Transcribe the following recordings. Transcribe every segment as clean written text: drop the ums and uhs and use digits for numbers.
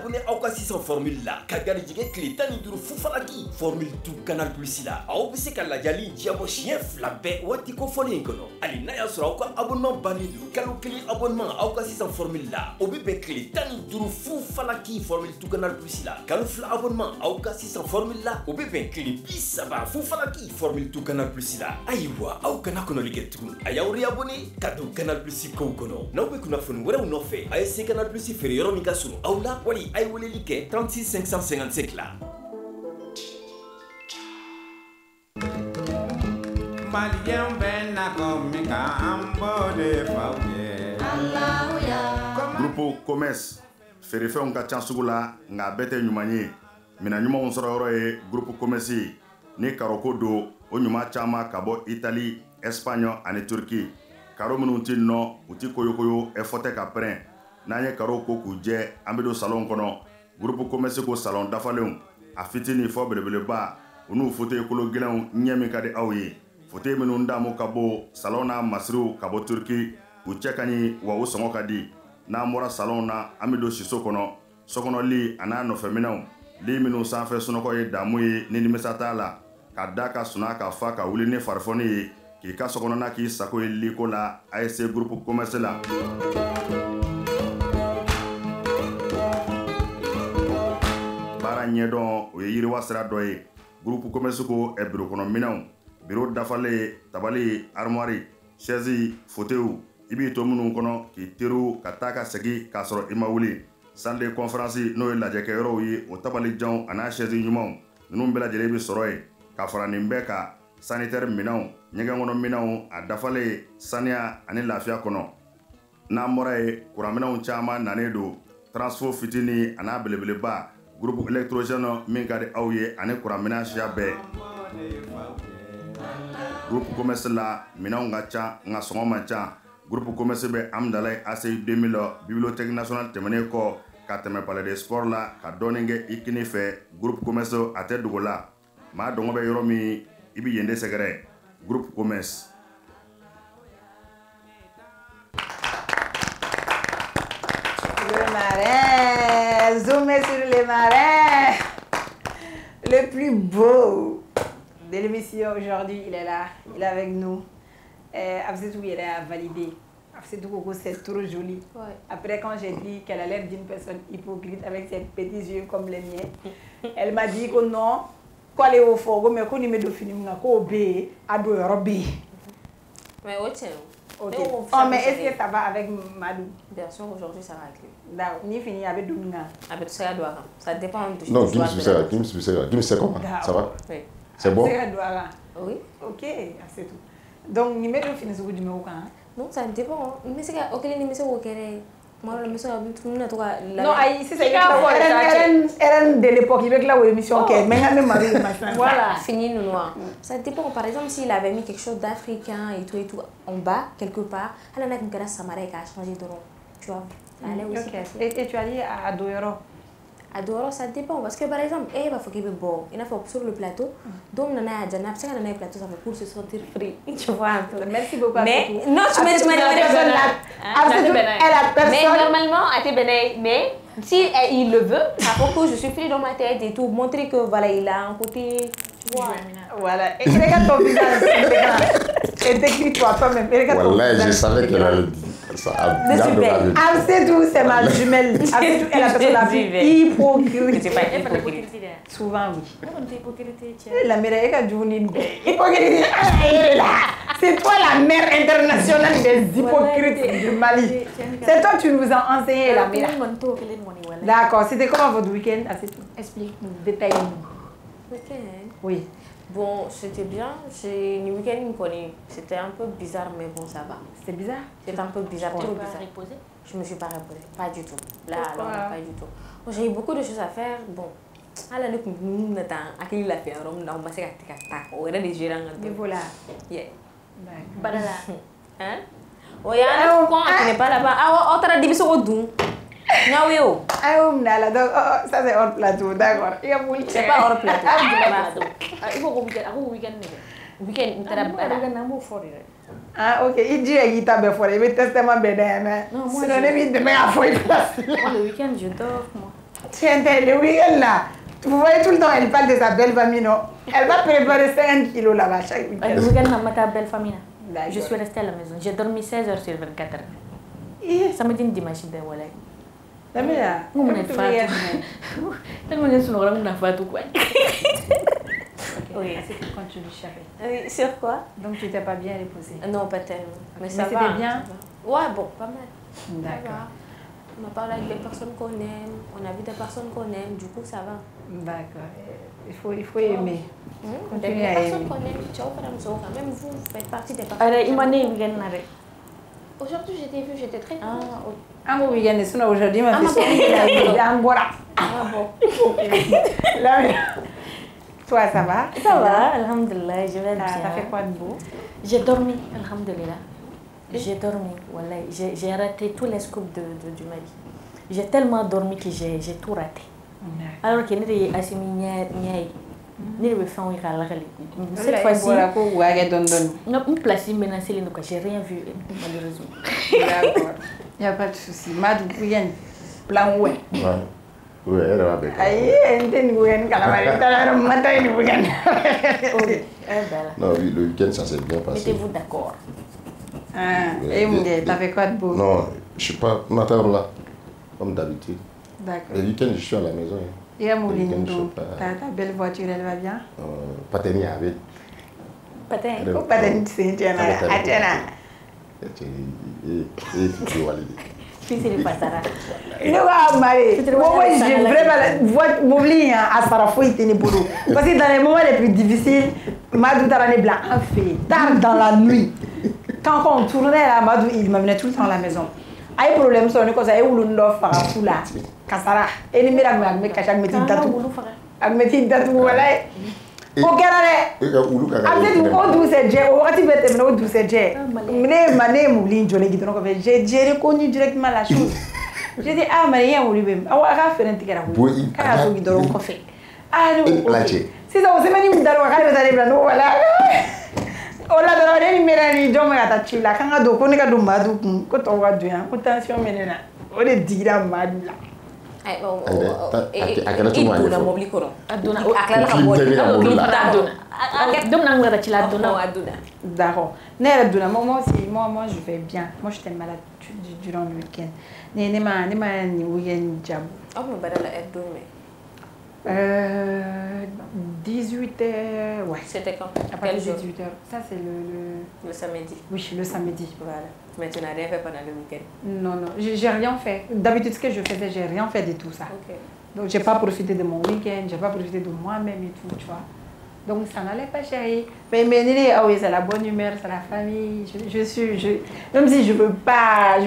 abonné aw ka sisan formule la ka garijɛgɛ tile 15 fufalaki formule tout canal plus la aw bɛ se ka lajali diɲɛbɔ siɲɛ 2 bɛɛ waati kofɔlen in kɔnɔ hali n'a y'a sɔrɔ aw ka abonnement bannen don kalo 1 abonnement aw ka sisan formule la o bɛ bɛn tile 15 fufalaki formule tout canal plus la kalo 2 abonnement aw ka sisan formule la o bɛ bɛn tile 30 fufalaki formule tout canal plus la ayiwa aw kana kɔnɔli kɛ tugun a y'aw réabonné ka don canal plus kow kɔnɔ n'aw bɛ kunnafoni wɛrɛw nɔfɛ a ye se canal plus feere yɔrɔ min ka surun aw la wali a ye weleli kɛ 36 555 la. Malien ben na komika ambode fawye. Grupo Commerce feerefɛnw ka ca sugu la nka bɛɛ tɛ ɲuman ye minɛn ɲumanw sɔrɔ yɔrɔ ye Grupo Commerce ni karoko don o ɲuman caman ka bɔ Italie, Espagne ani Turquie. Karo minnu tɛ nɔ u tɛ koyokoyo ɛfɔ tɛ ka pɛrɛn n'an ye karo ko k'u jɛ an bɛ don salon kɔnɔ Grupo Commerce ko salon dafalenw a fitini fɔ belebeleba u n'u fauteuil kolo gɛlɛnw ɲɛ min ka di aw ye fauteuil minnu damu ka bɔ salon na masiriw ka bɔ Turquie u cɛ ka ɲi wa u sɔngɔ ka di n'an bɔra salon na an bɛ don siso kɔnɔ sokɔnɔli a n'a nɔfɛminɛnw li minnu sanfɛ sunɔgɔ ye damu ye ni nimisa t'a la ka da ka suna ka fa ka wuli ni farifoni ye k'i ka sokɔnɔna k'i sago ye liko la a ye se Grupo Commerce la. baara ɲɛdɔn o ye yiriwa sira dɔ ye Grupo Commerce ko biro kɔnɔ minɛnw biro dafalen tabali armoire chaise fauteuil i b'i to minnu kɔnɔ k'i teriw ka taa ka segin k'a sɔrɔ i ma wuli salle de conférence n'o ye lajɛkɛyɔrɔw ye o tabalijanw a n'a chaise ɲumanw ninnu bɛɛ lajɛlen bɛ sɔrɔ yen ka fara nin bɛɛ kan sanitaire minɛnw ɲɛgɛn kɔnɔ minɛnw a dafalen saniya ani lafiya kɔnɔ n'an bɔra ye kuranminɛnw caman nanen don transfo fitini a n'a belebeleba groupe électrogène min ka di aw ye ani kuranminɛn siya bɛɛ. Grupo Commerce la minɛnw ka ca nka sɔngɔ man ca Grupo Commerce bɛ Amdalaye ACI 2000 bibliothèque nationale tɛmɛnen kɔ ka tɛmɛ palais des sports la ka dɔɔnin kɛ i kini fɛ Grupo Commerce a tɛ dogo la maa dɔngɔ bɛ yɔrɔ min i bɛ yen de sɛgɛrɛ Grupo Commerce. Le marin, zoomé sur les marins, le plus beau de l'émission aujourd'hui, il est là, il est avec nous. Absetou, il est validé. Absetou Coco, c'est trop joli. Ouais. Après, quand j'ai dit qu'elle a l'air d'une personne hypocrite avec ses petits yeux comme les miens, elle m'a dit que non, quoi les au fogo, mais qu'on y met de film, qu'on obéit, à deux robes. Mais ok. Ok. Oh, mais est-ce que ça va avec Madou? Bien sûr, aujourd'hui ça va avec lui. D'accord. Ni fini avec Doumina. Avec tout ça, ça dépend de non, Kim c'est comment? Ça va? Oui. C'est bon? Oui. Ok, c'est tout. Donc, ni mettre fini sur du numéro quand? Non, ça dépend. Mais c'est ok, ni mais c'est ok. Moi, le monsieur a vu tout le monde non, c'est ça. Elle de l'époque, il veut que la émission qu'elle mais voilà, fini nous noir. Ça dépend. Par exemple, s'il avait mis quelque chose d'africain et tout en bas quelque part, elle a une Samaria qui a changé de rôle. Tu vois? Elle est aussi. Et tu as dit à Douero? À Douero, ça dépend parce que par exemple, il faut qu'il y ait bon, il faut sur le plateau. Donc, on a déjà un plateau ça fait pour se sentir free. Tu vois un peu. Merci beaucoup. Mais non, tu m'as dit mais normalement, à tes béné, mais si il le veut, à propos, je suis free dans ma tête et tout, montrer que voilà, il a un côté. Tu vois. Voilà. Et regarde ton visage. Et décris-toi toi-même. Voilà, je savais qu'elle allait dire. Absetou, c'est ma jumelle. Absetou est la personne la plus hypocrite. Souvent, oui. La mère est à Djounine. Hypocrite. C'est toi la mère internationale des hypocrites du Mali. C'est toi qui nous as enseigné la mère. D'accord. C'était comment votre week-end? Explique-nous, détaille-nous. Week-end? Oui. Bon, c'était bien. J'ai le week-end, c'était un peu bizarre, mais bon, ça va. C'était bizarre? C'était un peu bizarre. Tu t'es pas reposée? Je me suis pas reposée, pas du tout. Là, alors, pas du tout. Bon, j'ai eu beaucoup de choses à faire. Bon, à la nuit, nous avons accueilli la fille, on a commencé à faire on a des gérants. Et voilà. Yeah. Badala. Hein? Oh, il y a un point qui n'est pas là-bas. Ah, on t'a dit que c'est au doux. Non, oui, oh. Ah, donc ça c'est hors plateau, d'accord. C'est pas hors plateau. Il faut qu'on week-end. Week-end, ah, ok. Il dit qu'il t'a bien fait. Il veut tester ma bénin. Non, moi, je ne vais pas faire. Le week-end, je dors, moi. Tiens, le week-end là, vous voyez tout le temps, elle parle de sa belle famille, non? Elle va préparer 50 kilos là-bas chaque week-end. Le week-end, ta belle famille. D'accord. Je suis restée à la maison. J'ai dormi 16 heures sur 24 heures. Samedi, dimanche, de voilà. Damila, On est fatigué. On est sur le quoi. Oui, c'était quand tu lui cherchais. Oui, sur quoi? Donc tu t'es pas bien reposée. Non, pas tellement. Mais ça c'était va. bien? Ouais, bon, pas mal. D'accord. On a parlé avec des personnes qu'on aime, on a vu des personnes qu'on aime, du coup ça va. D'accord. Il faut aimer. Des Continuez à personnes aimer. qu'on aime, ciao, madame Soka, même vous faites partie des personnes. Allez, Imane, week-end, arrête. Aujourd'hui, j'ai vu, j'étais très contente. Un beau week-end, c'est aujourd'hui, ma fille. Un bon. Ah bon. Toi, ça va? Ça va, alhamdulillah, je vais bien. T'as fait quoi de beau? J'ai dormi, alhamdulillah. J'ai dormi, voilà. J'ai raté tous les scoops du Mali. J'ai tellement dormi que j'ai tout raté. Alors que nous assimi cette fois-ci, on place menacé les j'ai rien vu malheureusement. D'accord. Il n'y a pas de souci. Madou, week-end, plan ouais. Oui, elle va bien. Aïe, elle week-end, calamari, matin, week-end. Non, oui, le week-end, ça s'est bien passé. Mettez-vous d'accord. Et Mouguet, t'as fait quoi de beau? Non, je suis pas matin là, comme d'habitude. D'accord. Le week-end, je suis à la maison. Et à Moulindo, Le week-end, je sais pas. ta belle voiture, elle va bien? Pas tenir avec. Patin. Ou pas de Tiana? Fils de Passara. Ne va marier. Moi, j'ai vraiment m'oublier à Sarafouille Ténébolo. Parce que dans les moments les plus difficiles, Madou Tarane Blanc a fait tard dans la nuit. Quand on tournait là, Madou, il m'amenait tout le temps à la maison. Aïe problème, c'est une chose, aïe ou l'on doit faire fou là. Kasara. Et les miracles, mais cacha, mais t'as tout. Mais t'as tout, voilà. O kɛra dɛ a bɛ tugu o dugusɛjɛ o wagati bɛ tɛmɛ o dugusɛjɛ ne muli jɔlen gidɔrɔn kɔfɛ j'ai reconnu directement la chose j'ai dit ah maliyɛn muli bɛ min awɔ a ka fɛrɛ tigɛra koyi k'a y'a to gidɔrɔn kɔfɛ ah ne ko ok sisan o semaine min dar'o kan k'ale bɛ taa ne bila ne ko wala o la dɔrɔn ne ni miirɛ ni jɔn bɛ ka taa ci la k'an ka don ko ne ka don Madu kun ko tɔw ka don yan ko tension bɛ ne na o de digira Madu la. Dona mobili kɔrɔ d'accord ne yɛrɛ donna moi je vais bien moi j'étais malade durant le week-end ne ma ni week-end jabu aw tun bɛ baara la heure don min 18h ouais c'était quand à partir de 18h ça c'est le samedi oui le samedi voilà mais tu n'as rien fait pendant le week-end non j'ai rien fait d'habitude ce que je faisais j'ai rien fait de tout ça ok donc j'ai pas profité de mon week-end j'ai pas profité de moi-même et tout tu vois donc ça n'allait pas chérie mais ah oui c'est la bonne humeur c'est la famille même si je veux pas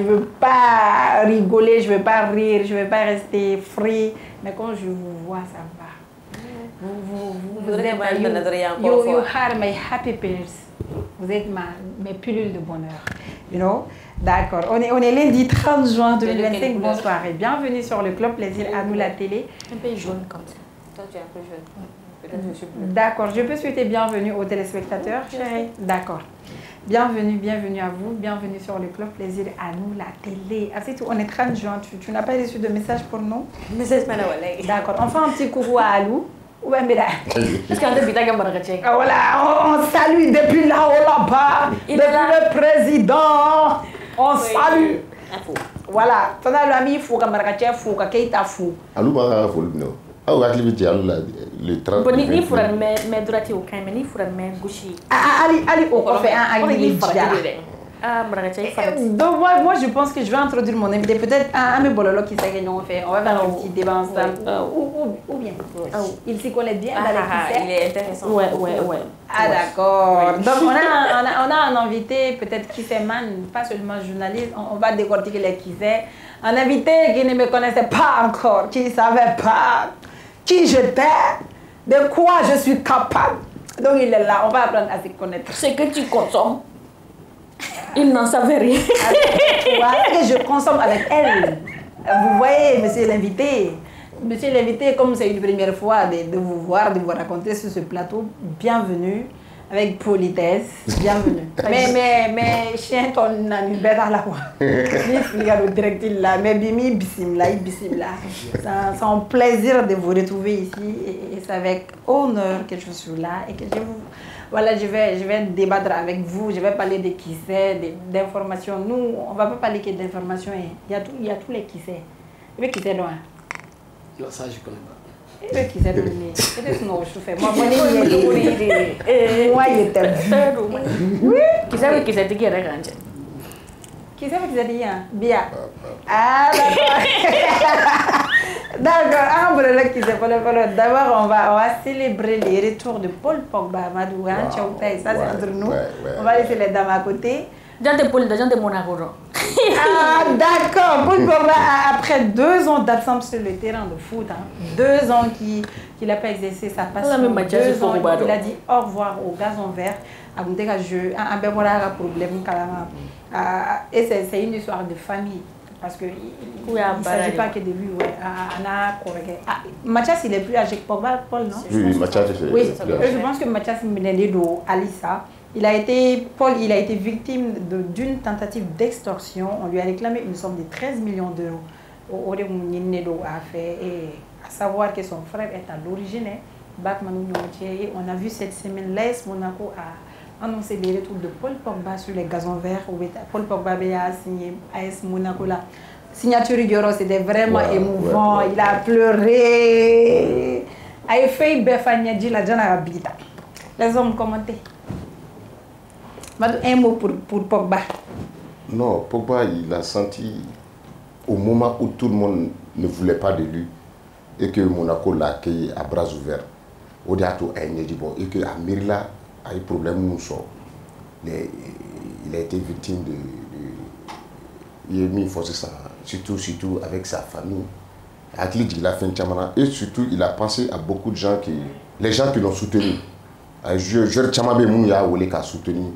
rigoler je veux pas rire je veux pas rester free mais quand je vous vois ça va vous êtes you are my happy pills vous êtes mes pilules de bonheur you know d'accord on est lundi 30 juin 2025 bonsoir et bienvenue sur le Club Plaisir à nous la télé un peu jaune comme ça toi tu es un peu jaune. D'accord, je peux souhaiter bienvenue aux téléspectateurs, chérie. D'accord. Bienvenue à vous, bienvenue sur le Club Plaisir à nous la télé. Ah, c'est tout, on est 30 juin, tu n'as pas reçu de message pour nous? D'accord, on fait un petit coucou à Alou. Voilà, on salue depuis là-bas, depuis le président. On salue. Voilà, ton ami, il faut que Marrakech, il faut que Keita fou. Alou, ah, le 30 ni furan me durati o kan ni furan me gushi Ali au café ali donc moi je pense que je vais introduire mon invité peut-être un mes bololo qui s'est gagné on va faire un petit débat ensemble ou bien il s'y connaît bien il est intéressant ouais ah d'accord donc on a un invité peut-être qui fait man pas seulement journaliste on va décortiquer les qui c'est un invité qui ne me connaissait pas encore qui ne savait pas qui j'étais, de quoi je suis capable. Donc il est là, on va apprendre à se connaître. Ce que tu consommes, il n'en savait rien. Voilà que je consomme avec elle. Vous voyez, monsieur l'invité. Monsieur l'invité, comme c'est une première fois de vous voir, de vous raconter sur ce plateau, bienvenue. avec politesse. Bienvenue. mais chien, ton ami, bête à la fois. Il y a le directeur là, mais Bimi, Bissimla. C'est un plaisir de vous retrouver ici et c'est avec honneur que je suis là et que je vais débattre avec vous. Je vais parler de qui c'est, d'informations. Nous, on ne va pas parler que d'informations. Il y a tous les qui c'est. Mais qui c'est donc? Non, ça, je ne connais pas. Et qui c'est donc? C'est ce que je fais. Moi, il était. Oui. Qui c'est qui c'est qui est là? Qui c'est qui c'est là? Bien. Ah, d'accord. D'abord, on va célébrer les retours de Paul Pogba. Madou, ça c'est entre nous. On va laisser les dames à côté. Gens de Monaco. Ah, d'accord. Paul Pogba, après 2 ans d'absence sur le terrain de foot, 2 ans qu'il n'a pas exercé sa passion, 2 ans qu'il a dit au revoir au gazon vert. Et c'est une histoire de famille. Parce qu'il ne s'agit pas que de lui. Mathias, il est plus âgé que Pogba, Paul, non? Oui, Mathias, oui, je pense que Mathias Mbenelido, Alissa, il a été victime d'une tentative d'extorsion. On lui a réclamé une somme de 13 millions d'euros. A fait, et à savoir que son frère est à l'origine. On a vu cette semaine, l'AS Monaco a annoncé les retours de Paul Pogba sur les gazons verts. Paul Pogba a signé AS Monaco. La signature Yoro, c'était vraiment émouvant. Il a pleuré. Il a fait les hommes commentaient. Un mot pour Pogba. Non, Pogba, il a senti au moment où tout le monde ne voulait pas de lui et que Monaco l'a accueilli à bras ouverts. Au diato a dit bon et que Amirla a eu problème nous sort. Il a été victime il a mis force ça, surtout avec sa famille. Il a fait un chamana et surtout il a pensé à beaucoup de gens les gens qui l'ont soutenu. Je Chamabé Mouya ou les qui a soutenu.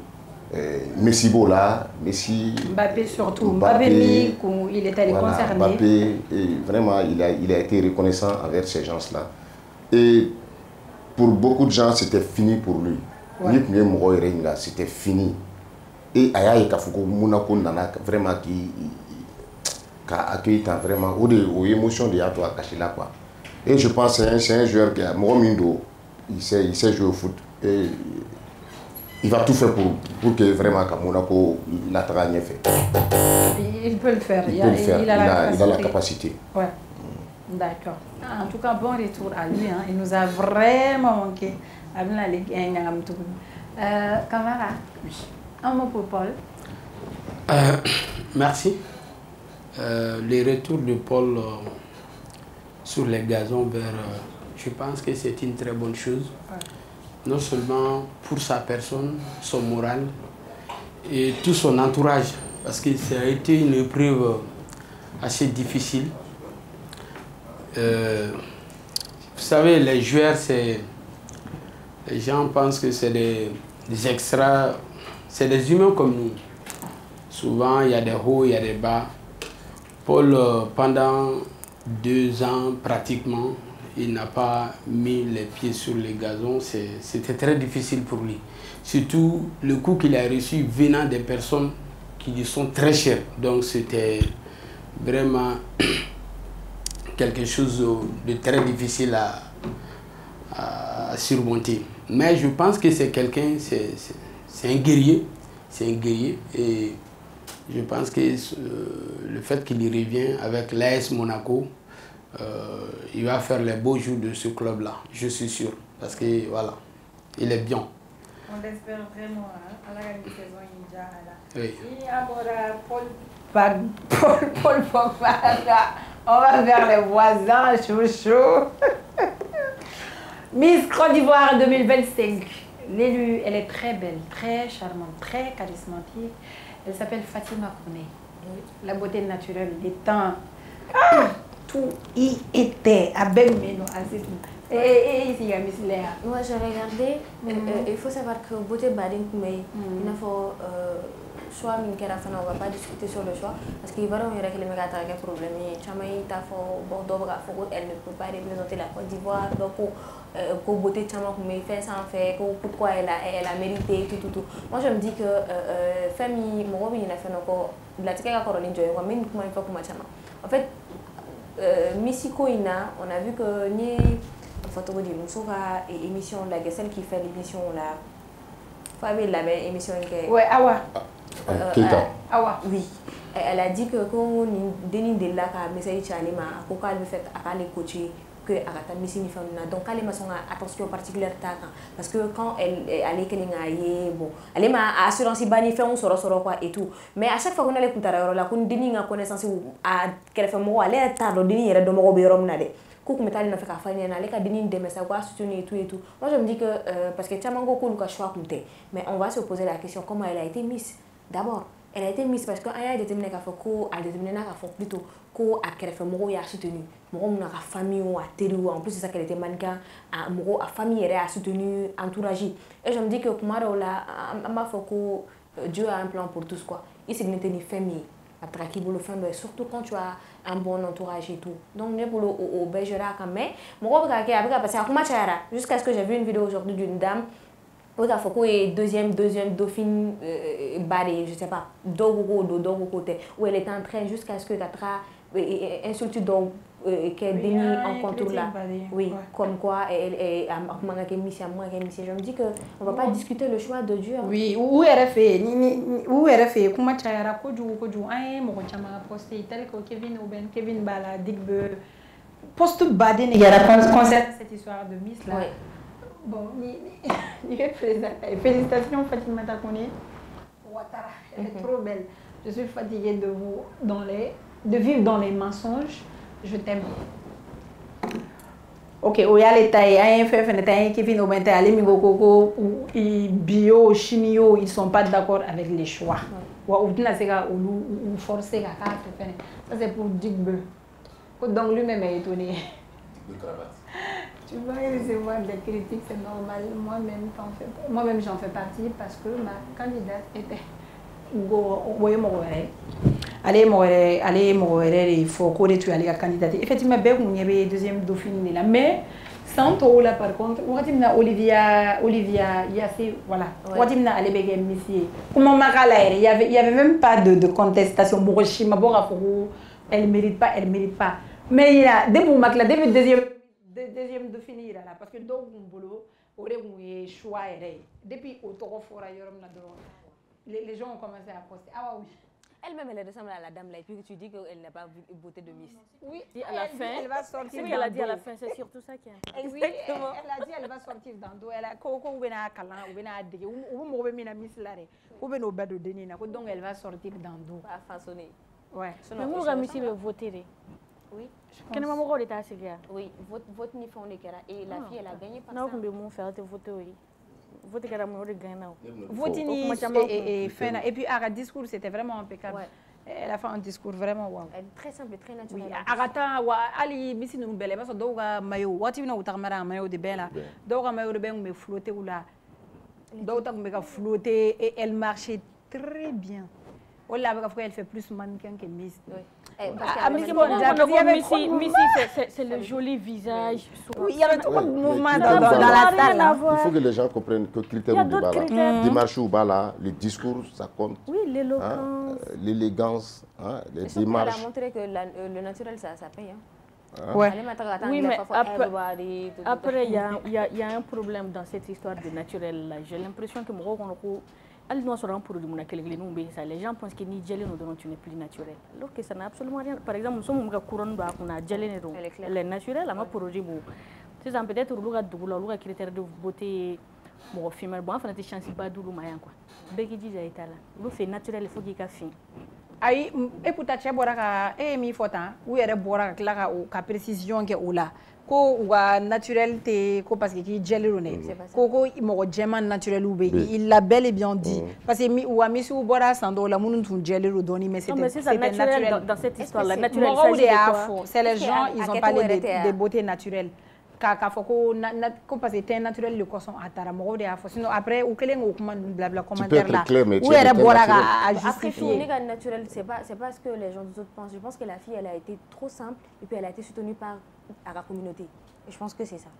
Messi Bola, Messi. Mbappé surtout. Mbappé, il est allé concerné. Mbappé, et vraiment, il a été reconnaissant envers ces gens-là. Et pour beaucoup de gens, c'était fini pour lui. C'était fini. Et Aya Kafuko Monaco Nana, vraiment, qui a accueilli vraiment aux émotions de Yato à cacher là. Quoi. Et je pense que c'est un joueur qui a Moromindo, il sait jouer au foot. Et il va tout faire pour que vraiment qu'à Monaco la travaille fait. Il peut le faire. Il a la capacité. Ouais. D'accord. En tout cas, bon retour à lui. Il nous a vraiment manqué. Camara, un mot pour Paul. Merci. Les retours de Paul sur les gazons verts, je pense que c'est une très bonne chose. Ouais. Non seulement pour sa personne, son moral et tout son entourage, parce que ça a été une épreuve assez difficile. Vous savez, les joueurs, les gens pensent que c'est des extras, c'est des humains comme nous. Souvent, il y a des hauts, il y a des bas. Paul, pendant 2 ans pratiquement, il n'a pas mis les pieds sur les gazons, c'était très difficile pour lui. Surtout le coup qu'il a reçu venant des personnes qui lui sont très chères. Donc c'était vraiment quelque chose de très difficile à surmonter. Mais je pense que c'est quelqu'un, c'est un guerrier. C'est un guerrier et je pense que le fait qu'il y revient avec l'AS Monaco, il va faire les beaux jours de ce club-là, je suis sûr. Parce que voilà, il est bien. On l'espère vraiment. À la saison, il oui. Paul Pogba, on va vers les voisins, chouchou. Miss Côte d'Ivoire 2025. L'élue, elle est très belle, très charmante, très charismatique. Elle s'appelle Fatima Koné. La beauté naturelle, les temps. Tout y était à Benmeno, et ici il y a Miss Léa. Moi j'ai regardé, il faut savoir que beauté Bading Koumé, il faut choix min kɛra fana on va pas discuter sur le choix parce que Ivoiriens yɛrɛ kelen bɛ ka taa kɛ problème ye caman y'i ta fɔ bon dɔw bɛ k'a fɔ ko elle ne peut pas représenter la Côte d'Ivoire donc ko beauté caman kun bɛ fɛn sanfɛ ko pourquoi elle a mérité tout moi je me dis que fɛn min mɔgɔ bɛ ɲinɛ fɛn dɔ kɔ latigɛ ka kɔrɔ ni jɔ ye quoi min kuma in fɔ kuma caman en fait Missy ko in na on a vu que ni enfin togo di muso ka émission la celle qui fait l'émission là Fabi labɛn émission in kɛ ouais Awa Keita Awa oui elle a dit que ko ni denin delila ka message ci ale ma ko k'ale bɛ fɛ a k'ale coacher que a ka taa Missy ni fɛn na donc k'ale ma sɔn ka attention particulière ta kan parce que quand ale kelen k'a ye bon ale ma assurance ba ni fɛnw sɔrɔ quoi et tout mais à chaque fois ko n'ale kun taara yɔrɔ la ko ni denin ka connaissance a kɛrɛfɛmɔgɔ ale yɛrɛ t'a dɔn denin yɛrɛ dɔnbagaw bɛ yɔrɔ min na dɛ ko kun bɛ taa ale nɔfɛ k'a fɔ ɲɛna ale ka denin dɛmɛ sa k'a soutenir et tout moi je me dis que parce que caman ko k'olu ka choix kun tɛ mais on va se poser la question comment elle a été mise d'abord elle a été mise parce que an y'a jateminɛ k'a fɔ ko a jateminɛna k'a fɔ plutôt ko a kɛrɛfɛmɔgɔw y'a soutenu mɔgɔ min n'a ka famille a teriw en plus c'est ça qu'elle était mannequin a mɔgɔ a famille yɛrɛ a soutenu entourage et je me dis que kuma dɔw la an b'a fɔ ko Dieu a un plan pour tous quoi i sigilen tɛ ni fɛn min ye a bɛ taga k'i bolo fɛn dɔ ye surtout quand tu as un bon entourage et tout donc ne bolo o bɛɛ géré a kan mais mɔgɔ bɛ ka kɛ a bɛ ka parce que a kuma cayara jusqu'à ce que j'ai vu une vidéo aujourd'hui d'une dame o k'a fɔ ko ye deuxième dauphine ba de ye je sais pas dɔw ko k'o don dɔw ko k'o tɛ ou elle était en train jusqu'à ce que ka taga insulte dɔw kɛ denni en contour là oui comme quoi a kuma ka kɛ Missy a kuma ka kɛ Missy je me dis que on va pas discuter le choix de Dieu oui u yɛrɛ fɛ yen u yɛrɛ fɛ yen kuma cayara kojugu an ye mɔgɔ caman ka poster tel que Kevin b'a la Digbe poste baden de kɛra concernant cette histoire de Miss là bon ni félicitations Fatimata Koné Ouattara elle est trop belle je suis fatiguée de vivre dans les mensonges je t'aime ok o y'ale ta ye an ye fɛn fɛnɛ ta an ye Kevin Aubin ta ye ale min ko bio chimio ils sont pas d'accord avec les choix wa u tɛna se ka olu forcer ka k'a fɛ fɛnɛ ça c'est pour Digbe ko donc lui-même est étonné de cravate. Tu vas recevoir des critiques, c'est normal. Moi-même, j'en fais partie parce que ma candidate était allez il faut qu'on tu allé la candidate. Effectivement, il y avait deuxième dauphine là, mais sans tout là par contre, on a Olivia Yassé, voilà. On a allé béguer Missy. Comment il y avait même pas de contestation. Elle mérite pas. Mais il y a des bons la deuxième de finir là parce que donc mon boulot aurait eu choix depuis autour les gens ont commencé à poster ah oui elle-même elle ressemble à la dame là et puis tu dis qu'elle n'a pas beauté de Miss oui à la fin elle va sortir ce qu'elle a dit à la fin c'est surtout ça qui est oui elle a dit elle va sortir dans dos elle a koko ou bena kala ou bena dege ou mo be mina Miss là ou bena au bas de denina donc elle va sortir dans dos à façonner ouais mais moi la Missy veut voter oui quand même mon état c'est clair oui vote ni fond et la fille elle a gagné par ça non on peut mon faire te voter oui voter que la mon de gagner voter ni et fin et puis à discours c'était vraiment impeccable elle a fait un discours vraiment wow très simple très naturel oui arata wa ali Missy no belle parce que do ga mayo wati na utamara mayo de bella do ga mayo de ben me flotter ou là do ta me ga flotter et elle marchait très bien elle fait plus mannequin que Miss. Missy, c'est le joli visage. Oui, il y a trop de mouvements dans la salle. Il faut que les gens comprennent que critères du bala, démarche ou bala, le discours, ça compte. Oui, l'éloquence. L'élégance, les démarches. Elle a montré que le naturel, ça paye. Ouais. Oui, mais après, il y a un problème dans cette histoire de naturel là. J'ai l'impression que les gens pensent que ni gelé nous tu n'es plus naturel. Alors que ça n'a absolument rien. Par exemple, nous sommes au courant de la gelé elle naturel, la produit beau. C'est ça peut-être le critère de beauté bon femelle bon enfin chance pas doulou mayan quoi. Beki dit là. Le fait naturel il faut qu'il fasse fin. Ayi écoute tu bora ka mi fota ou yere bora ka ka précision ke ola ko wa naturel te ko parce que ki jelly ko mo jema naturel ou il l'a bel et bien dit parce que mi ou ami sou bora sando la munu tun jelly doni mais c'était naturel dans cette histoire là naturel c'est les gens ils ont parlé des beautés naturelles k'a fɔ ko parce que teint naturel le kosɔn a taara mɔgɔw de y'a fɔ sinon après u kelen k'o kuma ninnu bila commentaire la u yɛrɛ bɔra k'a justifier. Après tout, naturel, c'est pas ce que les gens d'autres pensent. Je pense que la fille, elle a été trop simple et puis elle a été soutenue par la communauté. Et je pense que c'est ça.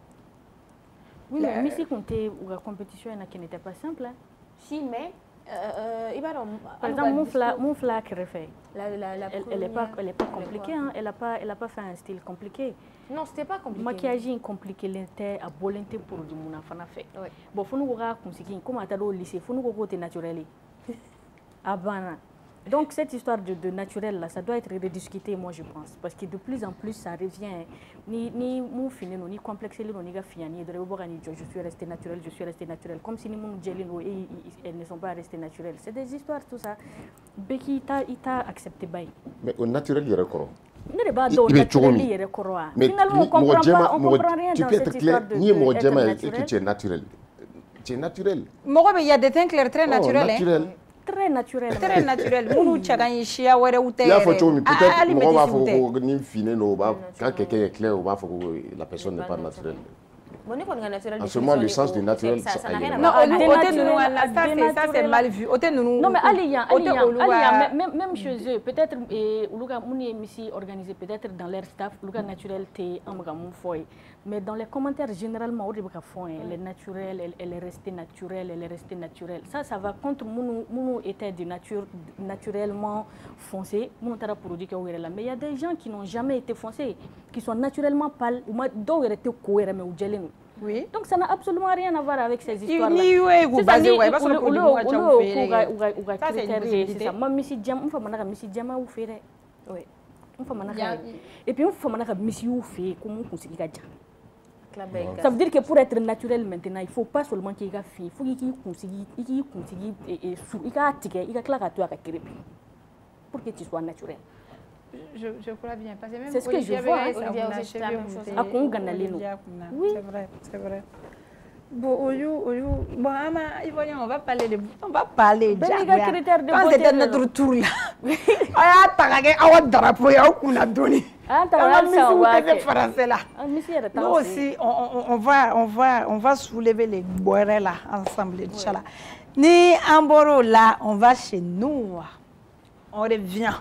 Oui, mais Missy Conté, la compétition qui n'était pas simple. Hein. Si, mais par exemple, mon fla qui refait. Elle n'est pas compliquée, hein. Elle n'a pas fait un style compliqué. Non, c'était pas compliqué. Maquillage compliqué, l'inter à bolenter pour du monde a fait. Bon, faut nous voir comme si comme à au lycée, faut nous côté naturel. Avant. Donc cette histoire de naturel là, ça doit être rediscuté, moi je pense, parce que de plus en plus ça revient. Ni mon fini, ni complexé, ni gafiani, de je suis resté naturel, comme si ni mon gelino et elles ne sont pas restées naturelles. C'est des histoires tout ça. Becky il t'a accepté bail. Mais au naturel il y a quoi? Mais finalement on comprend rien dans cette histoire de naturel. Tu es naturel. Tu es naturel. Il y a des teints clairs très naturels. Très naturel. Très naturel. Nous chagani chia were ute. Il y a peut-être on va faire ni fine no ba quand quelqu'un est clair on va faire la personne n'est pas naturelle. En ce moment le sens du naturel ça non ça c'est mal vu. Non mais Alia même chez eux peut-être Oluga Mouni ici organisé peut-être dans leur staff Oluga naturel té amga mon foy. Mais dans les commentaires, généralement, on dit que elle est naturelle, elle est restée naturelle, Ça va contre mon état de nature naturellement foncé. Mais il y a des gens qui n'ont jamais été foncés, qui sont naturellement pâles, ou oui. Donc ça n'a absolument rien à voir avec ces histoires-là. Et puis, ça veut dire que pour être naturel maintenant, il ne faut pas seulement qu'il y ait il faut qu'il pour que tu sois naturel. Je crois bien. C'est ce que je vois. Oui, c'est vrai. Bon, on va parler de quand c'était notre tour là. Nous aussi, on va soulever les boirets là ensemble, Inch'Allah. Ni Amboro là, on va chez nous. On revient.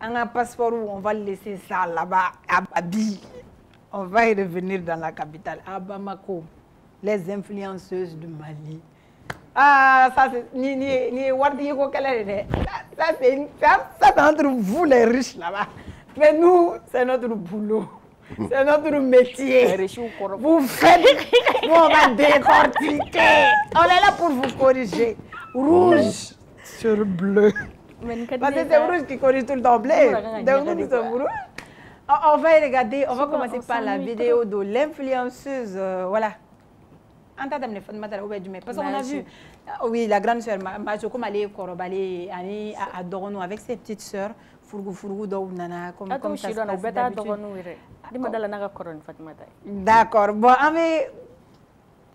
On a un passeport où on va laisser ça là-bas à Babi. On va y revenir dans la capitale, à Bamako. Les influenceuses du Mali. Ah, ça c'est ça entre vous les riches là-bas. Mais nous, c'est notre boulot. C'est notre métier. Vous faites, nous on va décortiquer. On est là pour vous corriger. Rouge sur bleu. Parce que c'est rouge qui corrige tout le temps bleu. Donc nous sommes rouges. On va y regarder, on va commencer par la vidéo de l'influenceuse. Voilà. Parce qu'on a vu, oui, la grande sœur, comme elle est Korobalé, avec ses petites sœurs, Fourgou, comme ça se passe d'accord. Bon, mais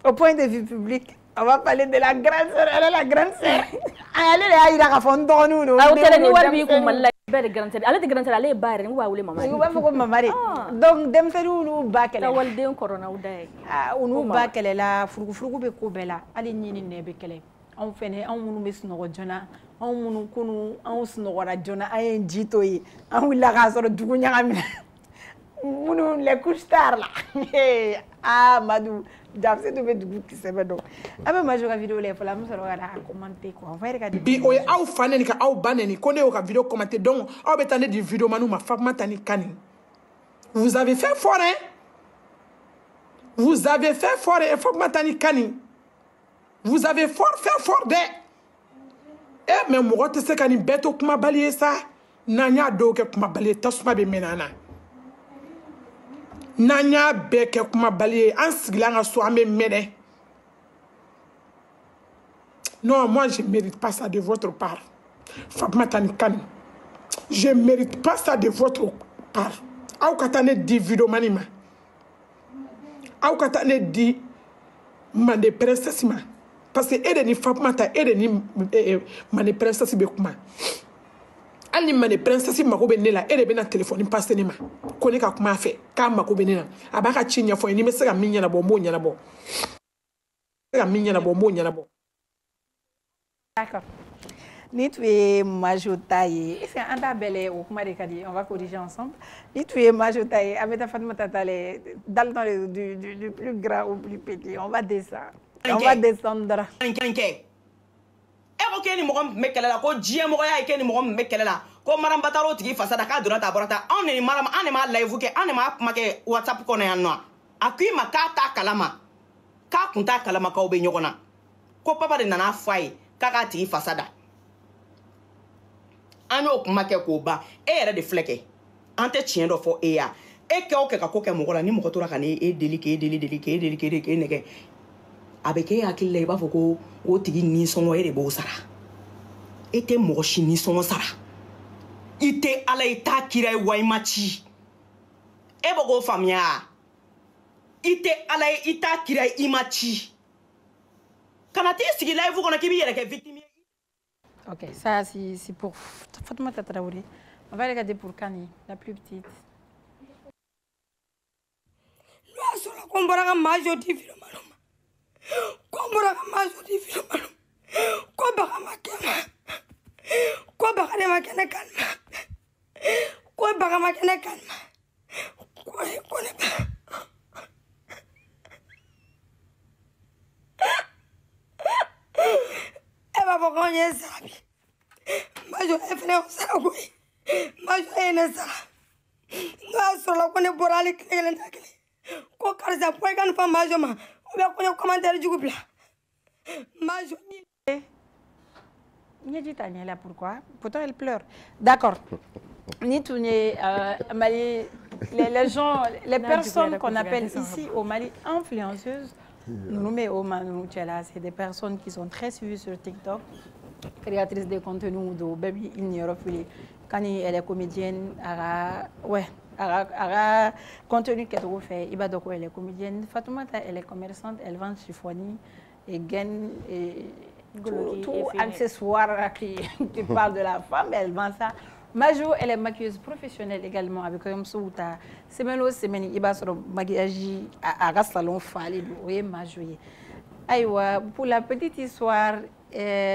au point de vue public, on va parler de la grande sœur. Elle est la grande sœur. Elle est là, donc demseriw n'u ba kɛlɛ waliden kɔrɔna u da ye u n'u ba kɛlɛ la furugufurugu bɛ ko bɛɛ la hali ɲini nɛ bɛ kɛlɛ anw fɛnɛ anw minnu bɛ sunɔgɔ joona anw minnu kunu anw sunɔgɔra joona an ye ji to ye an wulila k'a sɔrɔ dugu ɲagamina minnu les couches tard la ah Madu Dabse to bɛ dugu kisɛ bɛ dɔn an bɛ Majo ka vidéo lajɛ fɔlɔ an bɛ sɔrɔ ka commenter quoi on va regarder bi o ye aw fa neni ka aw ba neni ko ne y'o ka vidéo commenter donc aw bɛ taa ne di vidéo manu ma Fatoumata ni Kani vous avez fait fort hein vous avez fait fort hein Fatoumata ni Kani vous avez fait fort dɛ mais mɔgɔ tɛ se ka nin bɛɛ to kumabali ye sa n'an y'a dɔw kɛ kumabali ye tasuma bɛ mɛnɛ an na n'an y'a bɛɛ kɛ kumabali ye an sigilen an ka so an bɛ mɛnɛ non moi je mérite pas ça de votre part Fatoumata ni Kani je mérite pas ça de votre part aw ka taa ne di vidéo mani ma aw ka taa ne di Mande princesse ma parce que e de ni Fatoumata e de ni Mande princesse bɛ kuma Ali mane princesse mako be ne la e de be na téléphone passer ne ma ko ne ka kuma fe ka mako be ne na abaka chi nya fo ni me se ka minya na bo mo nya na bo ka minya na bo mo nya na bo. D'accord. Ni tu es Majotaye. C'est un tabelle au Kumari Kadi. On va corriger ensemble. Ni tu es Majotaye. Avec ta Fatma Tatale, dans du plus grand au plus petit. On va descendre. On va descendre. Ko ke ni mɔgɔ me kɛlɛ la ko diɲɛ mɔgɔya ye ke ni mɔgɔ me kɛlɛ la ko maram bataro tigi fasada k'a donna ta bɔrata anw ni maram an ne ma live kɛ an ne ma kuma kɛ WhatsApp kɔnɔ yan nɔ a ko i ma k'a t'a kalama k'a kun t'a kalama k'aw bɛ ɲɔgɔn na ko papa de nana fɔ a ye k'a k'a tigi fasada an y'o kuma kɛ k'o ban e yɛrɛ de filɛ kɛ an tɛ tiɲɛ dɔ fɔ e ya e kɛ o kɛ ka ko kɛ mɔgɔ la ni mɔgɔ tora ka ni e deli k'e nɛgɛ a bɛ kɛ e hakili la i b'a fɔ ko o tigi nisɔngɔ e de b'o sara e tɛ mɔgɔ si nisɔngɔ sara i tɛ ala i t'a kira ye wa i ma ci e bɛ k'o faamuya i tɛ ala ye i t'a kira ye i ma ci kana t'i sigi live kɔnɔ k'i b'i yɛrɛ kɛ victime ye. Ok, ça c'est pour Fatoumata Traoré. On va regarder pour Kani, la plus petite. Eva Bogonye Sabi. Majo efne osako. Majo ene sara. No solo kone borali kele nakele. Ko karza poy kan fa majo ma. O be ko commentaire jugu bla. Majo ni dit Daniela pourquoi? Pourtant elle pleure. D'accord. Ni tout Mali les gens les personnes qu'on appelle ici au Mali influenceuses. Nous c'est des personnes qui sont très suivies sur TikTok, créatrices de contenu de Baby in Europe. Quand elle est comédienne, elle a contenu qu'elle fait. Ibadoko, elle est comédienne. Fatoumata, elle est commerçante, elle vend chiffonnier et gagne tout accessoire qui parle de la femme, elle vend ça. Majo, elle est maquilleuse professionnelle également avec un souta. Semaine, il va sur maquillage à salon fali. Oui, Majo. Aïwa, pour la petite histoire,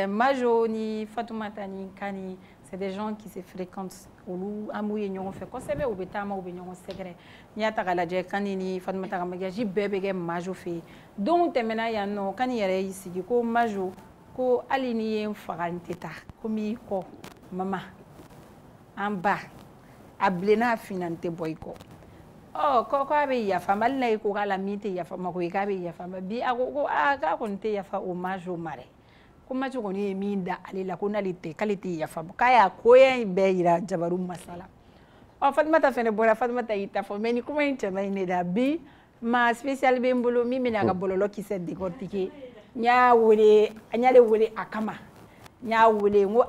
Majo ni Fatoumata ni Kani, c'est des gens qui se fréquentent. Olu amouye ñoo fe ko sebe obe tama obe ñoo secret ñata kala je kanini Fatoumata maquillage bebe Majo fe donc temena ya no kani yere isigi ko Majo ko alini en faranteta ko mi ko mama en bas a blena finante boyko oh ko abe ya fama na ko kala mite ya fama ko ikabe ya fama bi ko aga konte ya fa o Majo mare ko Majo ko ni minda alila ko nalite kalite ya fama kaya ko yen be ira jabaru masala o Fatoumata fene bora Fatoumata ita fo meni kuma intema ine da bi ma spécial be mbolo mi mina ga bololo ki se décortiquer nya wole anyale wole akama nya wole ngo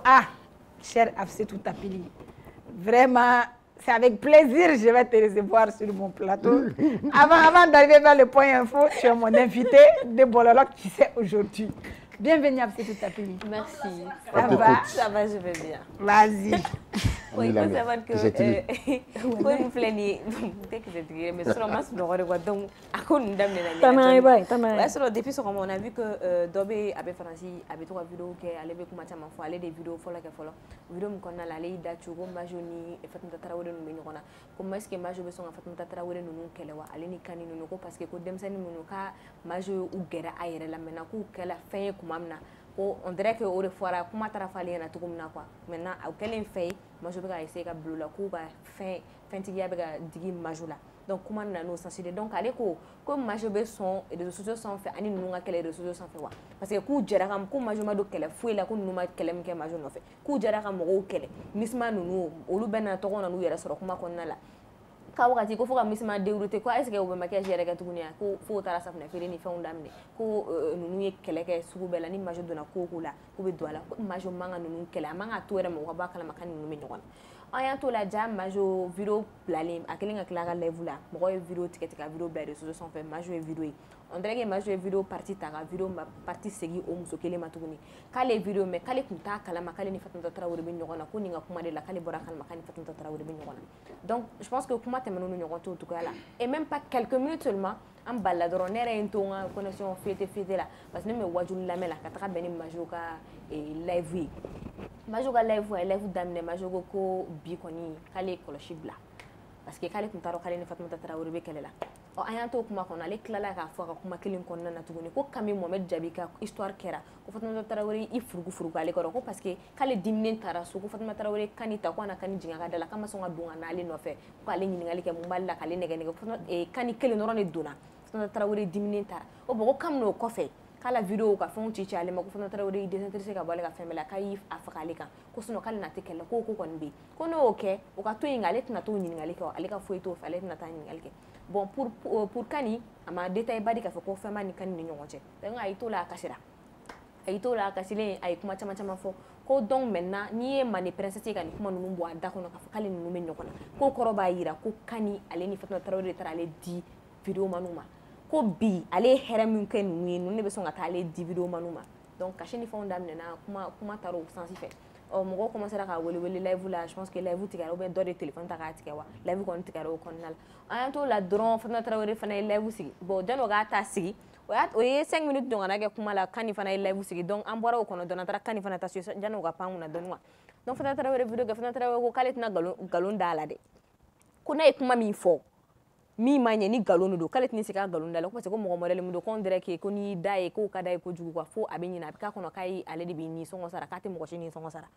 cher Afsetou Tapili. Vraiment, c'est avec plaisir que je vais te recevoir sur mon plateau. Avant d'arriver vers le point info, tu es mon invité de Bololo qui c'est aujourd'hui. Bienvenue à Afsetou Tapili. Merci. Ça va, je vais bien. Vas-y. Oui, il faut savoir que vous plaignez, dès que vous êtes mais sur le masque de Rorewa, donc à quoi nous donnons depuis ce moment, on a vu que Dobé avait Franci avait trois vidéos qui allaient avec Matama, il fallait des vidéos, il fallait follow. Vidéo qu'on a la lei d'Achugo, Majoni, et Fatoumata Traoré nous menons. Comment est-ce que Majo besoin de Fatoumata Traoré nous qu'elle a allé ni cani nous parce que quand dem sani nous ka Majo ou guerre ailleurs la mena ku qu'elle a fait comme amna. On dirait que au refoira kuma tarafali na tukumna quoi maintenant au quel fait Majo bega essayer ka blula ku ba fin tigia bega digi Majo la donc comment na no sensibiliser donc allez ko comme Majo be son et des sociaux sont fait ani nous nga quel réseaux sociaux sont fait wa parce que ku jara kam ku Majo ma do kele foué la ku nous ma kele mke Majo no fait ku jara kam mo kele misma nous olu bena to na nu yere soro kuma konna la ka wakati ko foka misma dérouté ko est-ce que obe maquillage yere ka tukunia ko fo tara safna fere ni fon damne ko nunu ye keleke sugu bela ni Majo dona ko kula ko be doala ko Majo manga nunu kele manga to yere mo ba kala makani nunu me nyona an y'a to la ja majo vidéo bilalen a kelen ka tila ka live la mɔgɔ ye vidéo tigɛ tigɛ ka vidéo bila réseaux sanfɛ majo ye vidéo ye on dirait que majo ye vidéo partie ta ka vidéo partie segin o muso kelen ma tuguni k'ale ye vidéo mais k'ale tun t'a kalama k'ale ni Fatumata Traoré bɛ ɲɔgɔn na ko nin ka kuma de la k'ale bɔra kalama k'ale ni Fatumata Traoré bɛ ɲɔgɔn na donc je pense que kuma tɛmɛn'u ni ɲɔgɔn t'o cogoya la et même pas quelques minutes seulement an balila dɔrɔn ne yɛrɛ ye n to n ka connexion fete la parce que ne bɛ wajulu lamɛn la ka taga bɛn ni majo ka live ye majo ka live a ye live daminɛ majo ko bi kɔni k'ale ye kɔlɔsi bila parce que k'ale tun t'a dɔn k'ale ni Fatumata Traoré bɛ kɛlɛ la an y'an to kuma kɔnɔ ale tilala k'a fɔ a ka kuma kelen kɔnɔna na tuguni ko Kami Mohamed Jabi ka histoire kɛra ko Fatumata Traoré i furugu ale kɔrɔ ko parce que k'ale diminen taara so ko Fatumata Traoré kani ta ko ana kani jigin a ka da la k'a ma sɔn ka don ka n'ale nɔfɛ ko ale ɲininkali kɛ mun b'ale la k'ale nɛgɛ kani kelen dɔrɔn de donna Fatumata Traoré diminen taara o bon ko Kami n'o kɔfɛ k'ala vidéo ka fɛnw ci ale ma ko Fatumata Traoré i désintéressé ka bɔ ale ka fɛn bɛɛ la k'a y'i faga ale kan ko sinon k'ale na tɛ kɛlɛ ko kɔni bɛ yen ko n'o y'o kɛ o ka to yen nka ale tɛna t'o ɲininkali kɛ ale ka foyi t'o fɛ ale tɛna taa ɲininkali kɛ bon pour Kani a ma détail ba di k'a fɔ ko fɛn b'a ni Kani ni ɲɔgɔn cɛ donc a y'i to la a kasira a y'i to la a kasilen a ye kuma caman caman fɔ ko donc maintenant n'i ye Mane princesse ka nin kuma ninnu bɔ a da kɔnɔ k'a fɔ k'ale ninnu bɛ ɲɔgɔn na ko kɔrɔ b'a jira ko Kani ale ni Fatumata Traoré de taara ale di vidéo manu ma ko bi ale ye hɛrɛ min kɛ ninnu ye ninnu de bɛ sɔn ka taa ale di vidéo manu ma donc kasi ni fɛnw daminɛna kuma taara o sens fɛ mɔgɔw commencera ka wele live la je pense que live tigɛra ou bien dɔ de téléphone ta k'a tigɛ wa live kɔni tigɛra o kɔnɔna la an y'an t'o la dɔrɔn Fatumata Traoré fana ye live sigi bon janni o k'a ta sigi o ye 5 minutes ɲɔgɔnna kɛ kuma la Kani fana ye live sigi donc an bɔra o kɔnɔ dɔrɔn an taara Kani fana ta so janni o ka pan kunna dɔɔni quoi donc Fatumata Traoré vidéo kɛ Fatumata Traoré ko k'ale tɛna nkalon da a la dɛ ko n'a ye kuma min fɔ min ma ɲɛ ni nkalon de don k'ale tɛna se ka nkalon da la parce que ko mɔgɔ modèle min don ko on dirait que ko n'i da ye k'o ka d'a ye kojugu quoi fo a bɛ ɲinɛ a bɛ k'a kɔnɔ k'a ale de bɛ nisɔngɔ sara k'a tɛ mɔgɔ si nisɔngɔ sara